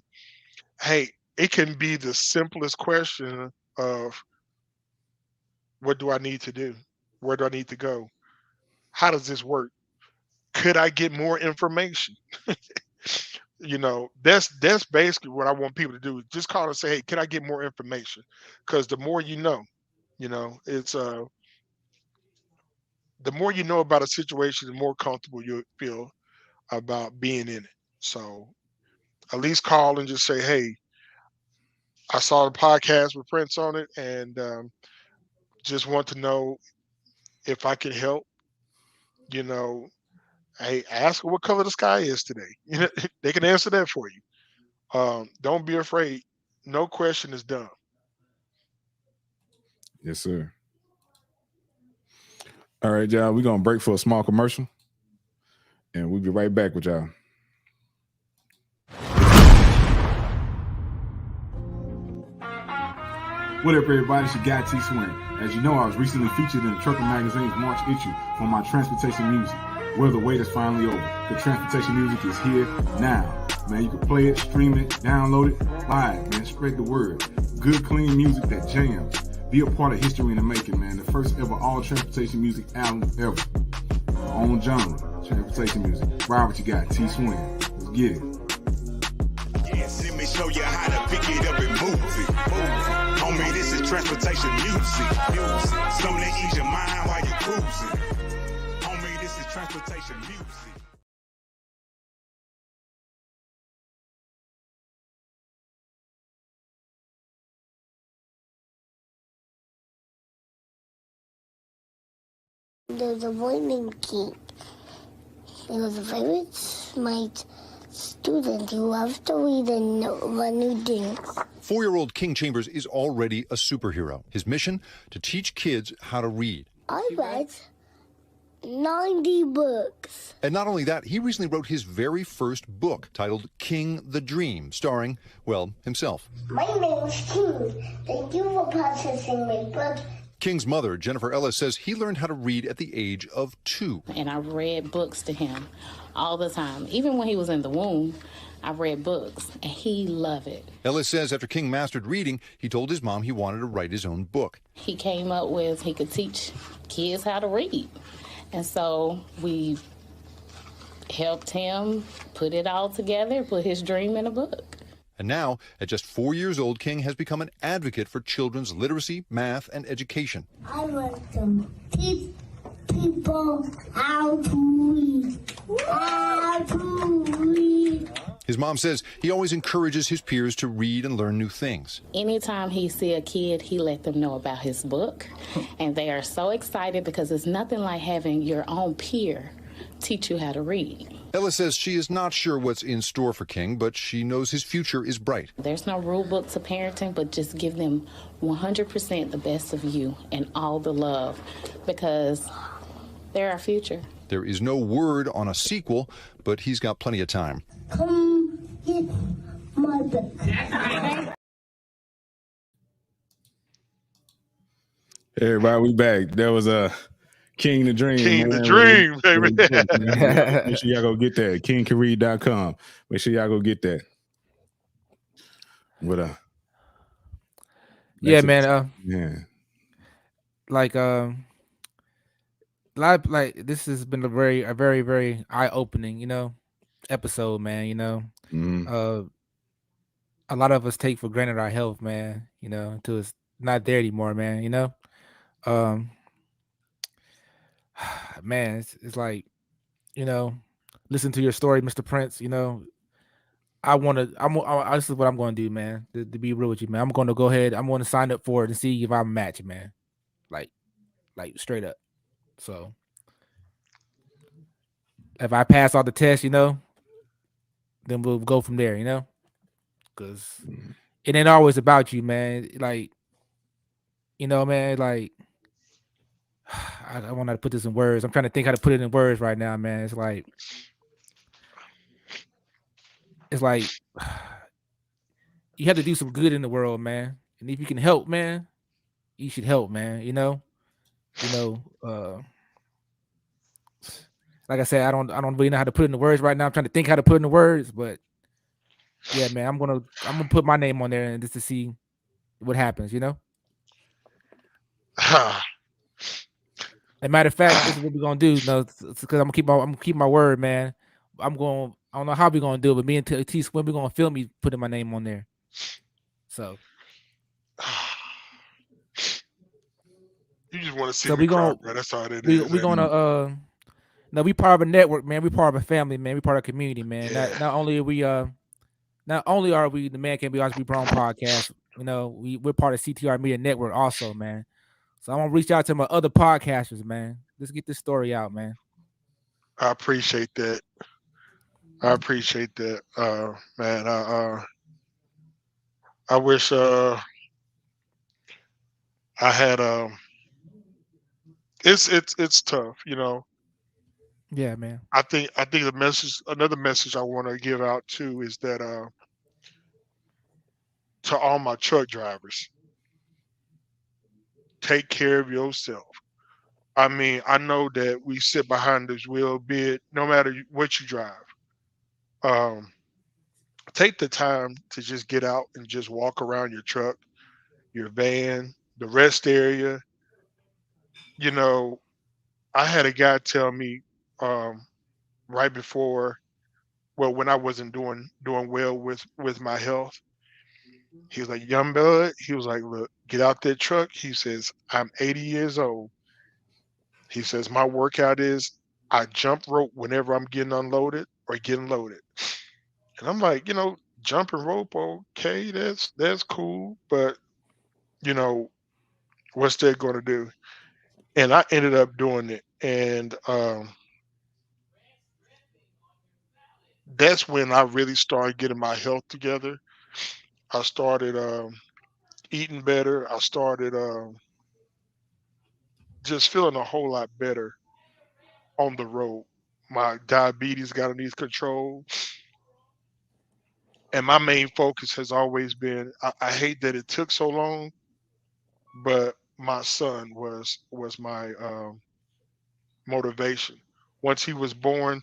Hey, it can be the simplest question of what do I need to do? Where do I need to go? How does this work? Could I get more information? That's basically what I want people to do. Just call and say, hey, can I get more information? Because the more it's the more you know about a situation, the more comfortable you feel about being in it. So at least call and just say, hey, I saw the podcast with Prince on it, and just want to know if I can help. Hey, ask what color the sky is today. They can answer that for you. Don't be afraid. No question is dumb. Yes, sir. All right, y'all. We're gonna break for a small commercial, and we'll be right back with y'all. What up, everybody? It's your guy T Swing. As you know, I was recently featured in the Trucker Magazine's March issue for my transportation music. Well, the wait is finally over. The transportation music is here now. Man, you can play it, stream it, download it, buy it, man. Spread the word. Good, clean music that jams. Be a part of history in the making, man. The first ever all transportation music album ever. Our own genre, transportation music. Ride what you got, T Swing. Let's get it. Yes, let me show you how to pick it up and move it. Homie, this is transportation music. Something to ease your mind while you're cruising. Homie, this is transportation music. There's a boy named King. He was a very smart student who loves to read and learn new things. 4-year-old King Chambers is already a superhero. His mission, to teach kids how to read. I read 90 books. And not only that, he recently wrote his very first book titled King the Dream, starring, well, himself. My name is King. Thank you for purchasing my book. King's mother, Jennifer Ellis, says he learned how to read at the age of 2. And I read books to him all the time. Even when he was in the womb, I read books, and he loved it. Ellis says after King mastered reading, he told his mom he wanted to write his own book. He came up with he could teach kids how to read. And so we helped him put it all together, put his dream in a book. And now, at just 4 years old, King has become an advocate for children's literacy, math, and education. I want to teach people how to read. How to read. His mom says he always encourages his peers to read and learn new things. Anytime he see a kid, he let them know about his book. And they are so excited because it's nothing like having your own peer teach you how to read. Ella says she is not sure what's in store for King, but she knows his future is bright. There's no rule book to parenting, but just give them 100% the best of you and all the love, because they're our future. There is no word on a sequel, but he's got plenty of time. Come get my book. Hey, everybody, we back. That was King the Dream. King man. the Dream, baby. Make sure y'all go get that. KingCanRead.com. Make sure y'all go get that. What Yeah, man. Yeah. Like this has been a very, very eye-opening, episode, man. A lot of us take for granted our health, man, until it's not there anymore, man. Man, it's like, listen to your story, Mr. Prince. This is what I'm going to do, man. To be real with you, man, I'm going to go ahead. I'm going to sign up for it and see if I'm a match, man. Like straight up. So if I pass all the tests, then we'll go from there, because it ain't always about you, man. Like, man, like, I want to put this in words. I'm trying to think how to put it in words right now, man. It's like you have to do some good in the world, man. And if you can help, man, you should help, man. You know, uh, like I said, I don't really know how to put it in the words right now. I'm trying to think how to put it in the words, but yeah, man, I'm gonna put my name on there and just to see what happens. As a matter of fact, this is what we're gonna do. No, because I'm gonna keep my word, man. I don't know how we're gonna do it, but me and T Swim, we're gonna film me putting my name on there. So You just want to see so me we cry, gonna bro. That's all it we is. we gonna no, we part of a network, man. We part of a family, man. We part of a community, man. Yeah. Not only are we the Man Can't Be Honest Be Wrong podcast, we're part of CTR Media Network also, man. So I'm gonna reach out to my other podcasters, man. Let's get this story out, man. I appreciate that. I appreciate that, man. I wish I had. It's tough, Yeah, man. I think another message I want to give out too is that to all my truck drivers, take care of yourself. I mean, I know that we sit behind this wheel, be it no matter what you drive. Um, take the time to just get out and just walk around your truck, your van, the rest area. You know, I had a guy tell me um, right before, well, when I wasn't doing well with my health, he was like, "Young bud," he was like, "Look, get out that truck." He says, "I'm 80 years old." He says, "My workout is I jump rope whenever I'm getting unloaded or getting loaded." And I'm like, jumping rope, okay, that's cool, but you know, what's that going to do? And I ended up doing it, and that's when I really started getting my health together. I started eating better. I started just feeling a whole lot better on the road. My diabetes got underneath control, and my main focus has always been. I hate that it took so long, but my son was my motivation. Once he was born,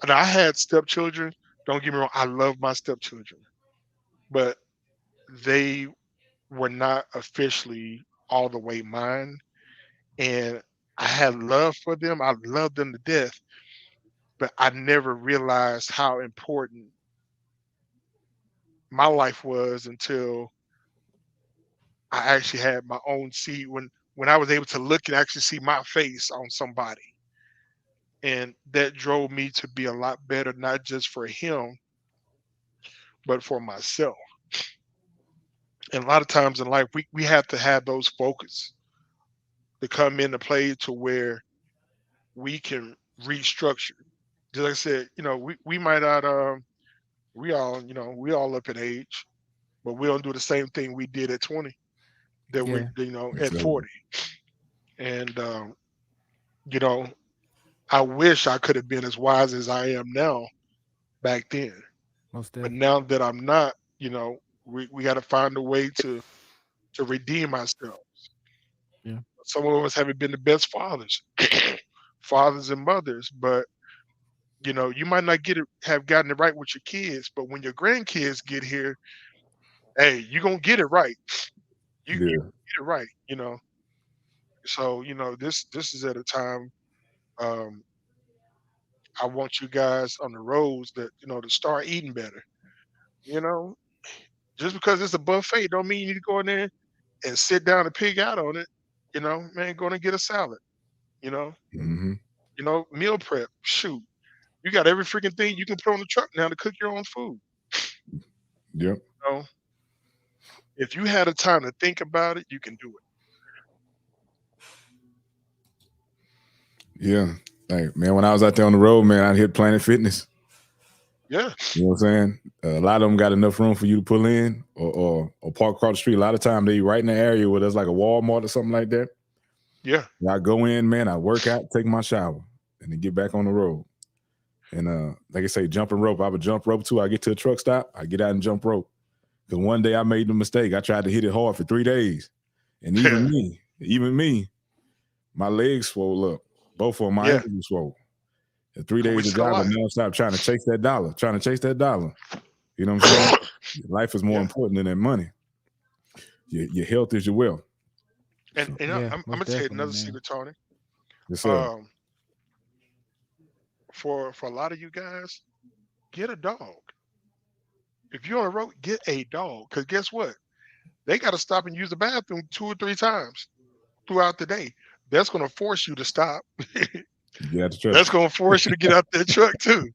and I had stepchildren. Don't get me wrong, I love my stepchildren, but they were not officially all the way mine. And I had love for them. I loved them to death, but I never realized how important my life was until I actually had my own seed when I was able to look and actually see my face on somebody. And that drove me to be a lot better, not just for him, but for myself. And a lot of times in life, we have to have those focus to come into play to where we can restructure. Just like I said, we might not, we all up in age, but we don't do the same thing we did at 20 that we, Yeah, at Exactly. 40. And, you know, I wish I could have been as wise as I am now back then. most But definitely. now that I'm not, we got to find a way to redeem ourselves. Yeah, Some of us haven't been the best fathers, fathers and mothers, but you might not have gotten it right with your kids, but when your grandkids get here, hey, you're gonna get it right. You Yeah. get it right. So this is at a time um, I want you guys on the roads that to start eating better. You know, just because it's a buffet don't mean you need to go in there and sit down and pig out on it. Man, going to get a salad. You know, Hmm. meal prep. Shoot, you got every freaking thing you can put on the truck now to cook your own food. Yep. You know, if you had a time to think about it, you can do it. Yeah. Like, man, when I was out there on the road, man, I hit Planet Fitness. Yeah. You know what I'm saying? A lot of them got enough room for you to pull in or park across the street. A lot of time they right in the area where there's like a Walmart or something like that. Yeah. And I go in, man, I work out, take my shower, and then get back on the road. And like I say, jumping rope. I would jump rope too. I get to a truck stop, I get out and jump rope. Because one day I made the mistake. I tried to hit it hard for 3 days. And even me, my legs swole up. Both of them, my ankles were swole. And 3 days of driving nonstop, trying to chase that dollar. You know what I'm saying? Life is more important than that money. Your health is your wealth. And I'm gonna tell you another secret, Tony. Yes, sir. For a lot of you guys, get a dog. If you're on the road, get a dog. Because guess what? They got to stop and use the bathroom 2 or 3 times throughout the day. That's going to force you to stop. That's going to force you to get out that truck too.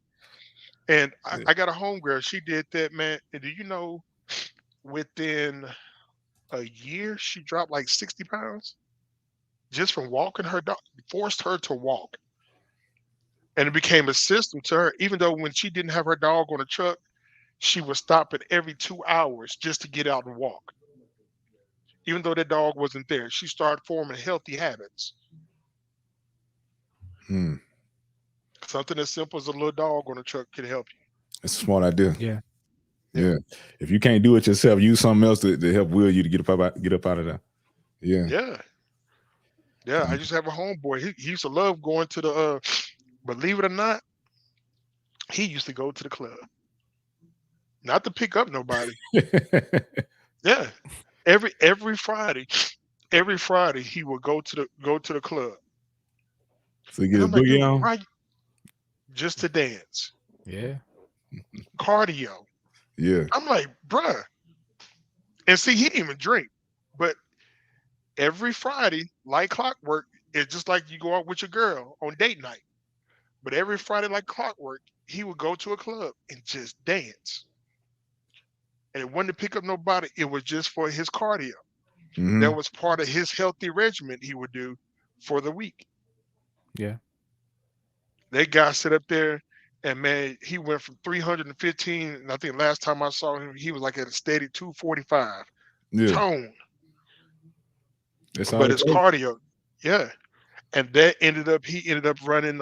And I got a homegirl. She did that, man. And do you know, within a year, she dropped like 60 pounds just from walking her dog. Forced her to walk. And it became a system to her, even though when she didn't have her dog on the truck, she would stop it every 2 hours just to get out and walk. Even though that dog wasn't there, she started forming healthy habits. Something as simple as a little dog on the truck can help you. It's a smart idea. Yeah. If you can't do it yourself, use something else to help will you to get up out of there. Yeah. I just have a homeboy. He used to love going to the believe it or not, he used to go to the club. Not to pick up nobody. Yeah. Every Friday he would go to the club. So you get a boogie on? Right, just to dance. Yeah. Cardio. Yeah. I'm like, bruh. And see, he didn't even drink. But every Friday, like clockwork, it's just like you go out with your girl on date night. But every Friday, like clockwork, he would go to a club and just dance. And it wasn't to pick up nobody. It was just for his cardio. That was part of his healthy regimen he would do for the week. Yeah. That guy sit up there and, man, he went from 315. And I think last time I saw him, he was like at a steady 245 tone. But it's cardio. Yeah. And that he ended up running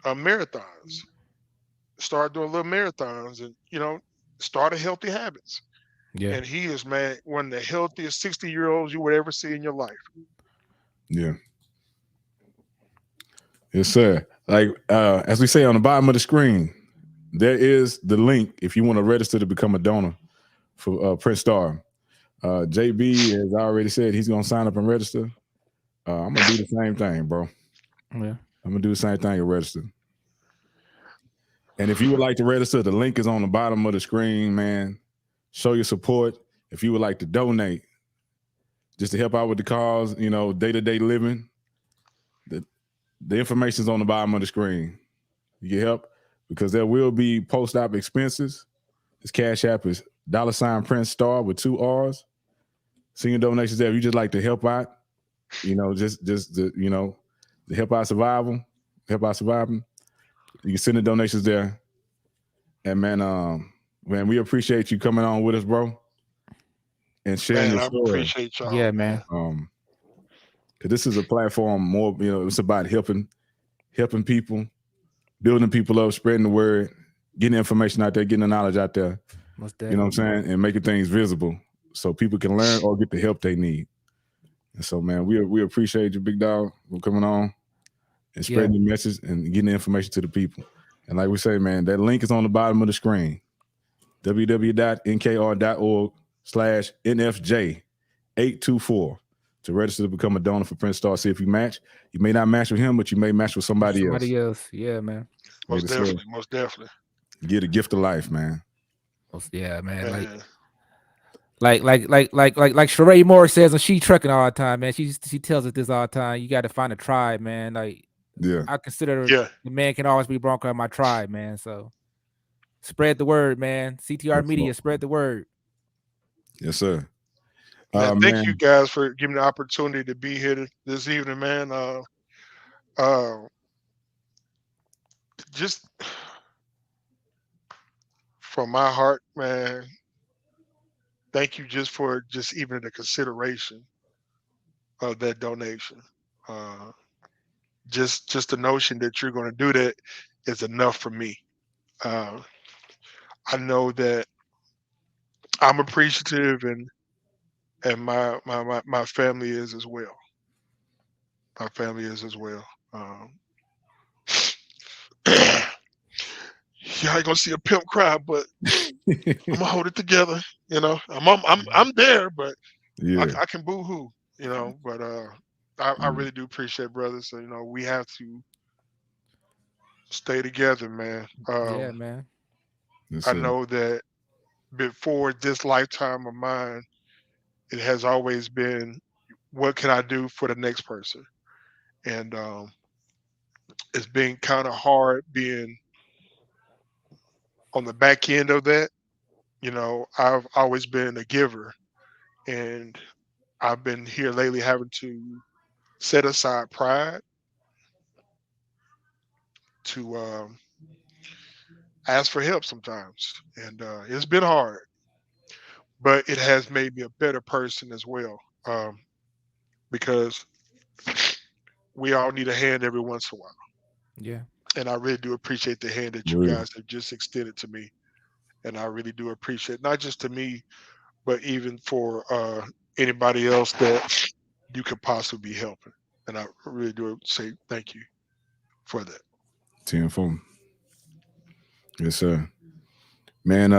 marathons. Started doing little marathons and, started healthy habits. Yeah. And he is, man, one of the healthiest 60-year-olds you would ever see in your life. Yeah. Yes, sir. Like as we say on the bottom of the screen, there is the link if you want to register to become a donor for PrinceStarr. JB has already said he's gonna sign up and register. I'm gonna do the same thing, bro. Yeah. I'm gonna do the same thing and register. And if you would like to register, the link is on the bottom of the screen, man. Show your support. If you would like to donate, just to help out with the cause, day-to-day living, the information is on the bottom of the screen. You get help because there will be post-op expenses. His Cash App is $PrinceStarr with 2 R's. Senior donations there. If you just like to help out, just to help out surviving. You can send the donations there. And man, we appreciate you coming on with us, bro. And sharing your story. I appreciate y'all. Yeah, man. Because this is a platform more, it's about helping people, building people up, spreading the word, getting information out there, getting the knowledge out there. Most You know what I'm saying? And making things visible so people can learn or get the help they need. And so, man, we appreciate you, big dog, for coming on and spreading the message and getting the information to the people. And like we say, man, that link is on the bottom of the screen. www.nkr.org/NFJ824 to register to become a donor for PrinceStarr. See if you match. You may not match with him, but you may match with somebody else. Yeah, man. Most definitely. Get a gift of life, man. Yeah, man. Like Sheree Moore says when she trucking all the time, man. She tells us this all the time. You got to find a tribe, man. Like, I consider the man can always be Bronco in my tribe, man. So spread the word, man. CTR Media, spread the word. Yes, sir. Man, thank Man. you guys for giving me the opportunity to be here this evening, man. Just from my heart, man, thank you just for just even the consideration of that donation. Just the notion that you're going to do that is enough for me. I know that I'm appreciative, and my family is as well. My family is as well. Yeah, I ain't gonna see a pimp cry, but I'm gonna hold it together. You know, I'm there, but Yeah. I can boo hoo. You know, but I really do appreciate brothers. So, you know, we have to stay together, man. Yeah, man. Yes, I sir. know that before this lifetime of mine, it has always been, what can I do for the next person? And it's been kind of hard being on the back end of that. You know, I've always been a giver, and I've been here lately having to set aside pride to ask for help sometimes. And it's been hard, but it has made me a better person as well, because we all need a hand every once in a while. Yeah. And I really do appreciate the hand that you Really. guys have just extended to me. And I really do appreciate, not just to me, but even for anybody else that you could possibly be helping. And I really do say thank you for that. 10-4. Yes, sir. Man,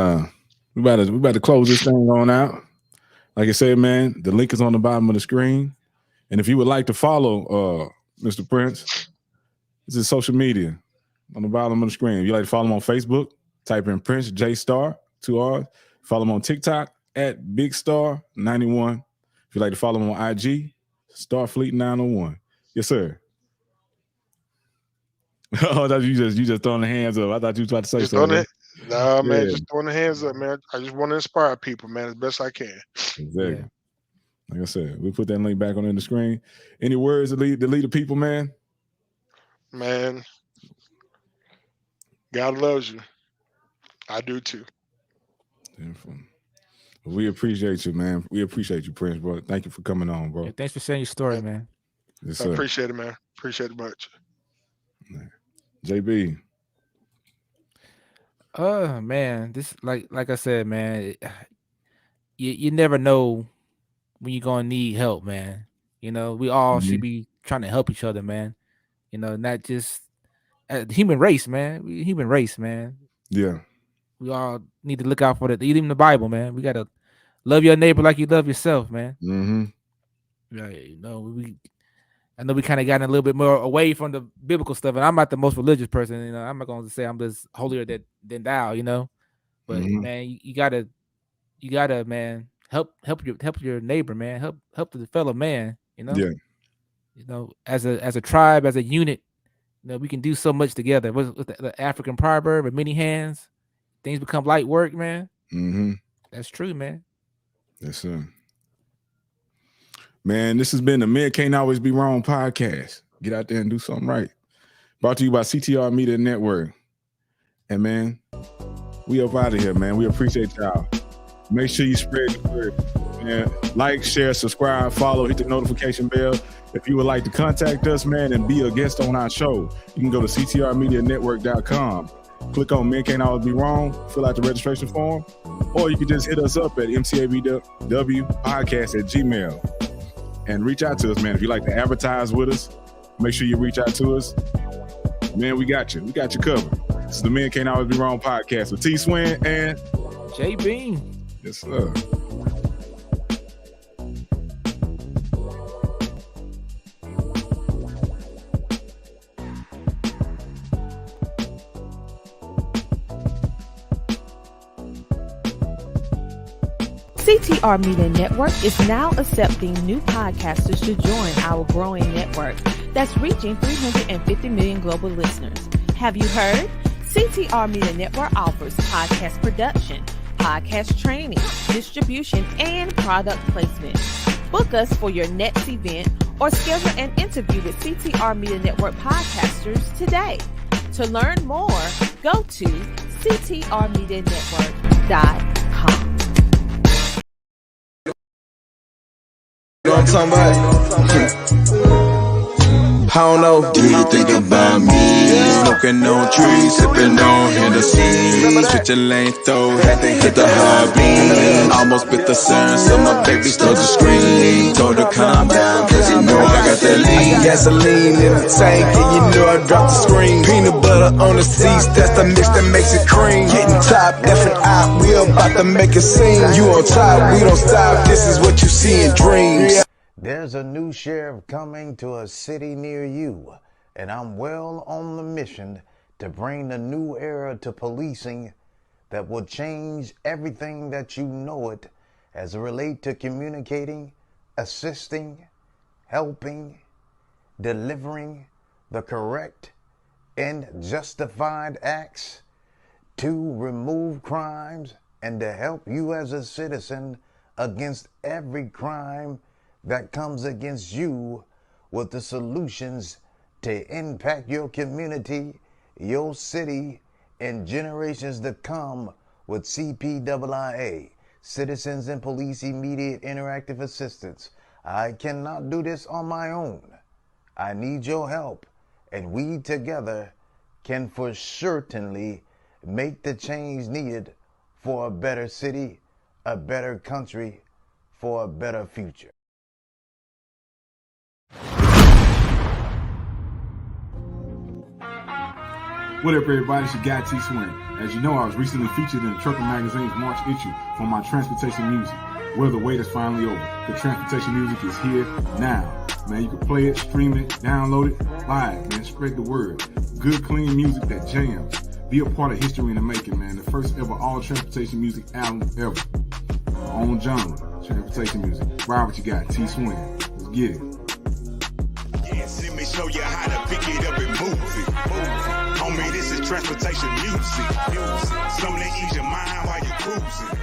we about to close this thing on out. Like I said, man, the link is on the bottom of the screen. And if you would like to follow Mr. Prince, this is social media on the bottom of the screen. If you like to follow him on Facebook, type in Prince J Starr, 2 R's. Follow him on TikTok at BigStar91. If you'd like to follow him on IG, Starfleet901. Yes, sir. Oh, I thought you just throwing the hands up. I thought you was about to say Just something. Nah, man, Yeah. just throwing the hands up, man. I just want to inspire people, man, as best I can. Exactly. Yeah. Like I said, we'll put that link back on the screen. Any words to lead the people, man? Man, God loves you. I do too. We appreciate you, man. We appreciate you, Prince, bro. Thank you for coming on, bro. Yeah, thanks for sharing your story, man. Yes, I sir. appreciate it, man. Appreciate it much. JB. Man, this like I said, man, you never know when you're gonna need help, man. You know, we all should be trying to help each other, man. You know, not just the human race, man. We human race, man. Yeah. We all need to look out for that. Even the Bible, man. We gotta love your neighbor like you love yourself, man. Mm-hmm. Yeah, you know, I know we kind of gotten a little bit more away from the biblical stuff, and I'm not the most religious person. You know, I'm not going to say I'm just holier than thou. You know, but man, you gotta, man, help your neighbor, man. Help the fellow man. You know, Yeah. You know, as a tribe, as a unit, you know, we can do so much together. With the African proverb of many hands, things become light work, man. Mm-hmm. That's true, man. Yes, sir. Man, this has been the Men Can't Always Be Wrong podcast. Get out there and do something right. Brought to you by CTR Media Network. And man, we up out of here, man. We appreciate y'all. Make sure you spread the word. Man, like, share, subscribe, follow, hit the notification bell. If you would like to contact us, man, and be a guest on our show, you can go to ctrmedianetwork.com. Click on Men Can't Always Be Wrong, fill out the registration form, or you can just hit us up at mcabwpodcast@gmail.com. And reach out to us, man. If you like to advertise with us, make sure you reach out to us. Man, we got you. We got you covered. This is the Men Can't Always Be Wrong podcast with T. Swin and J. Bean. Yes, sir. CTR Media Network is now accepting new podcasters to join our growing network that's reaching 350 million global listeners. Have you heard? CTR Media Network offers podcast production, podcast training, distribution, and product placement. Book us for your next event or schedule an interview with CTR Media Network podcasters today. To learn more, go to ctrmedianetwork.com. You know what I'm talking about? I don't know. Do you think about me? Smoking on trees, sipping on Hennessy. Switching lane, throw, had to hit the high beam. Almost bit the sun, so my baby started to scream. Told her calm down, cause you know I got that lean. Gasoline in the tank, and you know I dropped the screen. Peanut butter on the seats, that's the mix that makes it cream. Getting top, F and I, we about to make a scene. You on top, we don't stop, this is what you see in dreams. There's a new sheriff coming to a city near you, and I'm well on the mission to bring the new era to policing that will change everything that you know it as it relates to communicating, assisting, helping, delivering the correct and justified acts to remove crimes and to help you as a citizen against every crime that comes against you with the solutions to impact your community, your city, and generations to come with CPIIA, Citizens and Police Immediate Interactive Assistance. I cannot do this on my own. I need your help, and we together can for certainly make the change needed for a better city, a better country, for a better future. What up, everybody? It's your guy T Swing. As you know, I was recently featured in the Trucker Magazine's March issue for my transportation music. Well, the wait is finally over. The transportation music is here now. Man, you can play it, stream it, download it, buy it, man. Spread the word. Good, clean music that jams. Be a part of history in the making, man. The first ever all transportation music album ever. Our own genre, transportation music. Ride what you got, T Swing. Let's get it. Let me show you how to pick it up and move it. Homie, this is transportation music. Something to ease your mind while you're cruising.